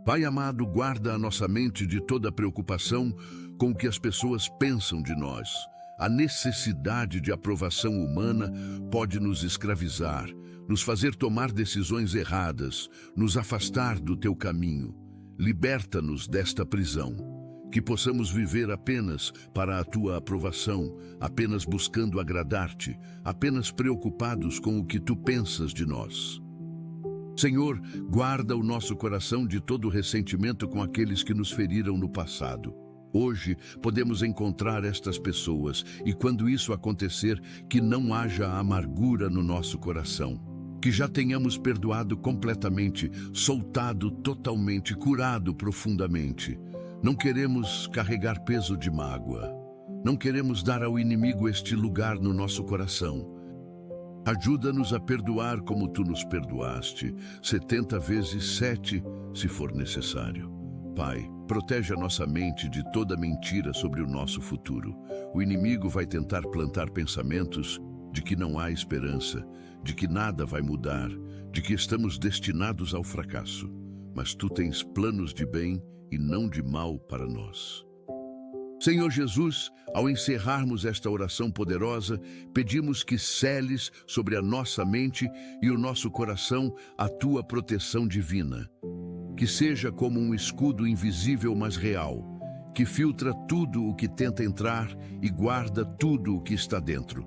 Pai amado, guarda a nossa mente de toda preocupação com o que as pessoas pensam de nós. A necessidade de aprovação humana pode nos escravizar, nos fazer tomar decisões erradas, nos afastar do teu caminho. Liberta-nos desta prisão, que possamos viver apenas para a tua aprovação, apenas buscando agradar-te, apenas preocupados com o que tu pensas de nós. Senhor, guarda o nosso coração de todo ressentimento com aqueles que nos feriram no passado. Hoje podemos encontrar estas pessoas e, quando isso acontecer, que não haja amargura no nosso coração. Que já tenhamos perdoado completamente, soltado totalmente, curado profundamente. Não queremos carregar peso de mágoa. Não queremos dar ao inimigo este lugar no nosso coração. Ajuda-nos a perdoar como tu nos perdoaste, 70 vezes 7, se for necessário. Pai, protege a nossa mente de toda mentira sobre o nosso futuro. O inimigo vai tentar plantar pensamentos de que não há esperança, de que nada vai mudar, de que estamos destinados ao fracasso. Mas tu tens planos de bem e não de mal para nós. Senhor Jesus, ao encerrarmos esta oração poderosa, pedimos que seles sobre a nossa mente e o nosso coração a tua proteção divina. Que seja como um escudo invisível, mas real, que filtra tudo o que tenta entrar e guarda tudo o que está dentro.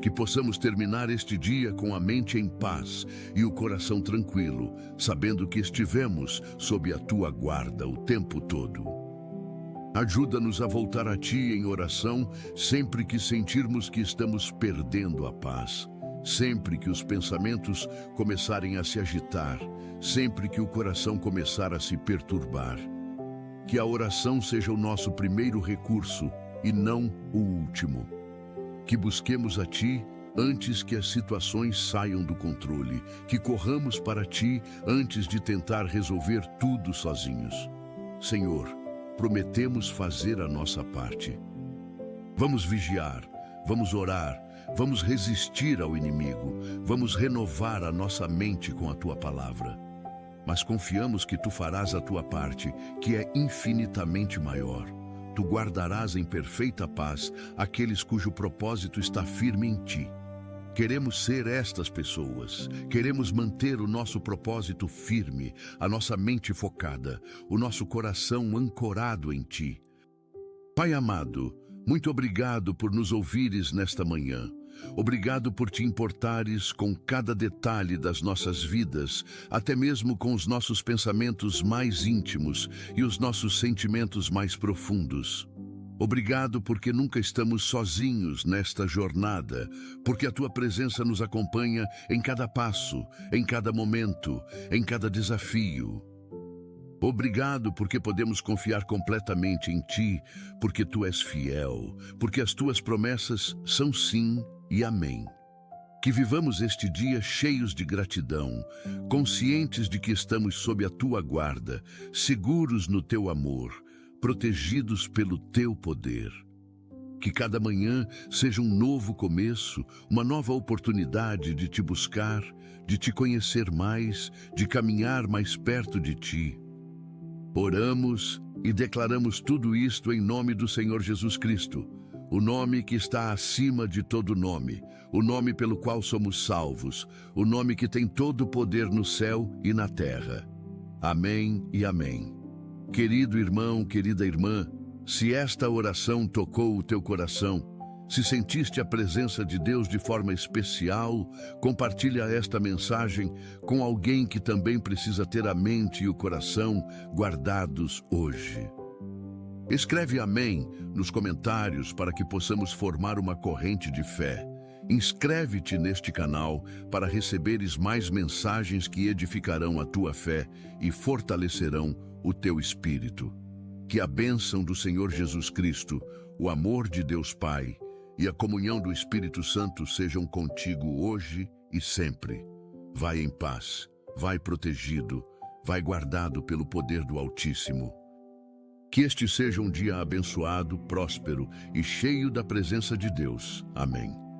Que possamos terminar este dia com a mente em paz e o coração tranquilo, sabendo que estivemos sob a tua guarda o tempo todo. Ajuda-nos a voltar a ti em oração sempre que sentirmos que estamos perdendo a paz, sempre que os pensamentos começarem a se agitar, sempre que o coração começar a se perturbar. Que a oração seja o nosso primeiro recurso e não o último. Que busquemos a ti antes que as situações saiam do controle, que corramos para ti antes de tentar resolver tudo sozinhos. Senhor, prometemos fazer a nossa parte. Vamos vigiar, vamos orar, vamos resistir ao inimigo, vamos renovar a nossa mente com a tua palavra. Mas confiamos que tu farás a tua parte, que é infinitamente maior. Tu guardarás em perfeita paz aqueles cujo propósito está firme em ti. Queremos ser estas pessoas, queremos manter o nosso propósito firme, a nossa mente focada, o nosso coração ancorado em ti. Pai amado, muito obrigado por nos ouvires nesta manhã. Obrigado por te importares com cada detalhe das nossas vidas, até mesmo com os nossos pensamentos mais íntimos e os nossos sentimentos mais profundos. Obrigado porque nunca estamos sozinhos nesta jornada, porque a tua presença nos acompanha em cada passo, em cada momento, em cada desafio. Obrigado porque podemos confiar completamente em ti, porque tu és fiel, porque as tuas promessas são sim e amém. Que vivamos este dia cheios de gratidão, conscientes de que estamos sob a tua guarda, seguros no teu amor, protegidos pelo teu poder. Que cada manhã seja um novo começo, uma nova oportunidade de te buscar, de te conhecer mais, de caminhar mais perto de ti. Oramos e declaramos tudo isto em nome do Senhor Jesus Cristo, o nome que está acima de todo nome, o nome pelo qual somos salvos, o nome que tem todo o poder no céu e na terra. Amém e amém. Querido irmão, querida irmã, se esta oração tocou o teu coração, se sentiste a presença de Deus de forma especial, compartilha esta mensagem com alguém que também precisa ter a mente e o coração guardados hoje. Escreve amém nos comentários para que possamos formar uma corrente de fé. Inscreve-te neste canal para receberes mais mensagens que edificarão a tua fé e fortalecerão o teu espírito. Que a bênção do Senhor Jesus Cristo, o amor de Deus Pai e a comunhão do Espírito Santo sejam contigo hoje e sempre. Vai em paz, vai protegido, vai guardado pelo poder do Altíssimo. Que este seja um dia abençoado, próspero e cheio da presença de Deus. Amém.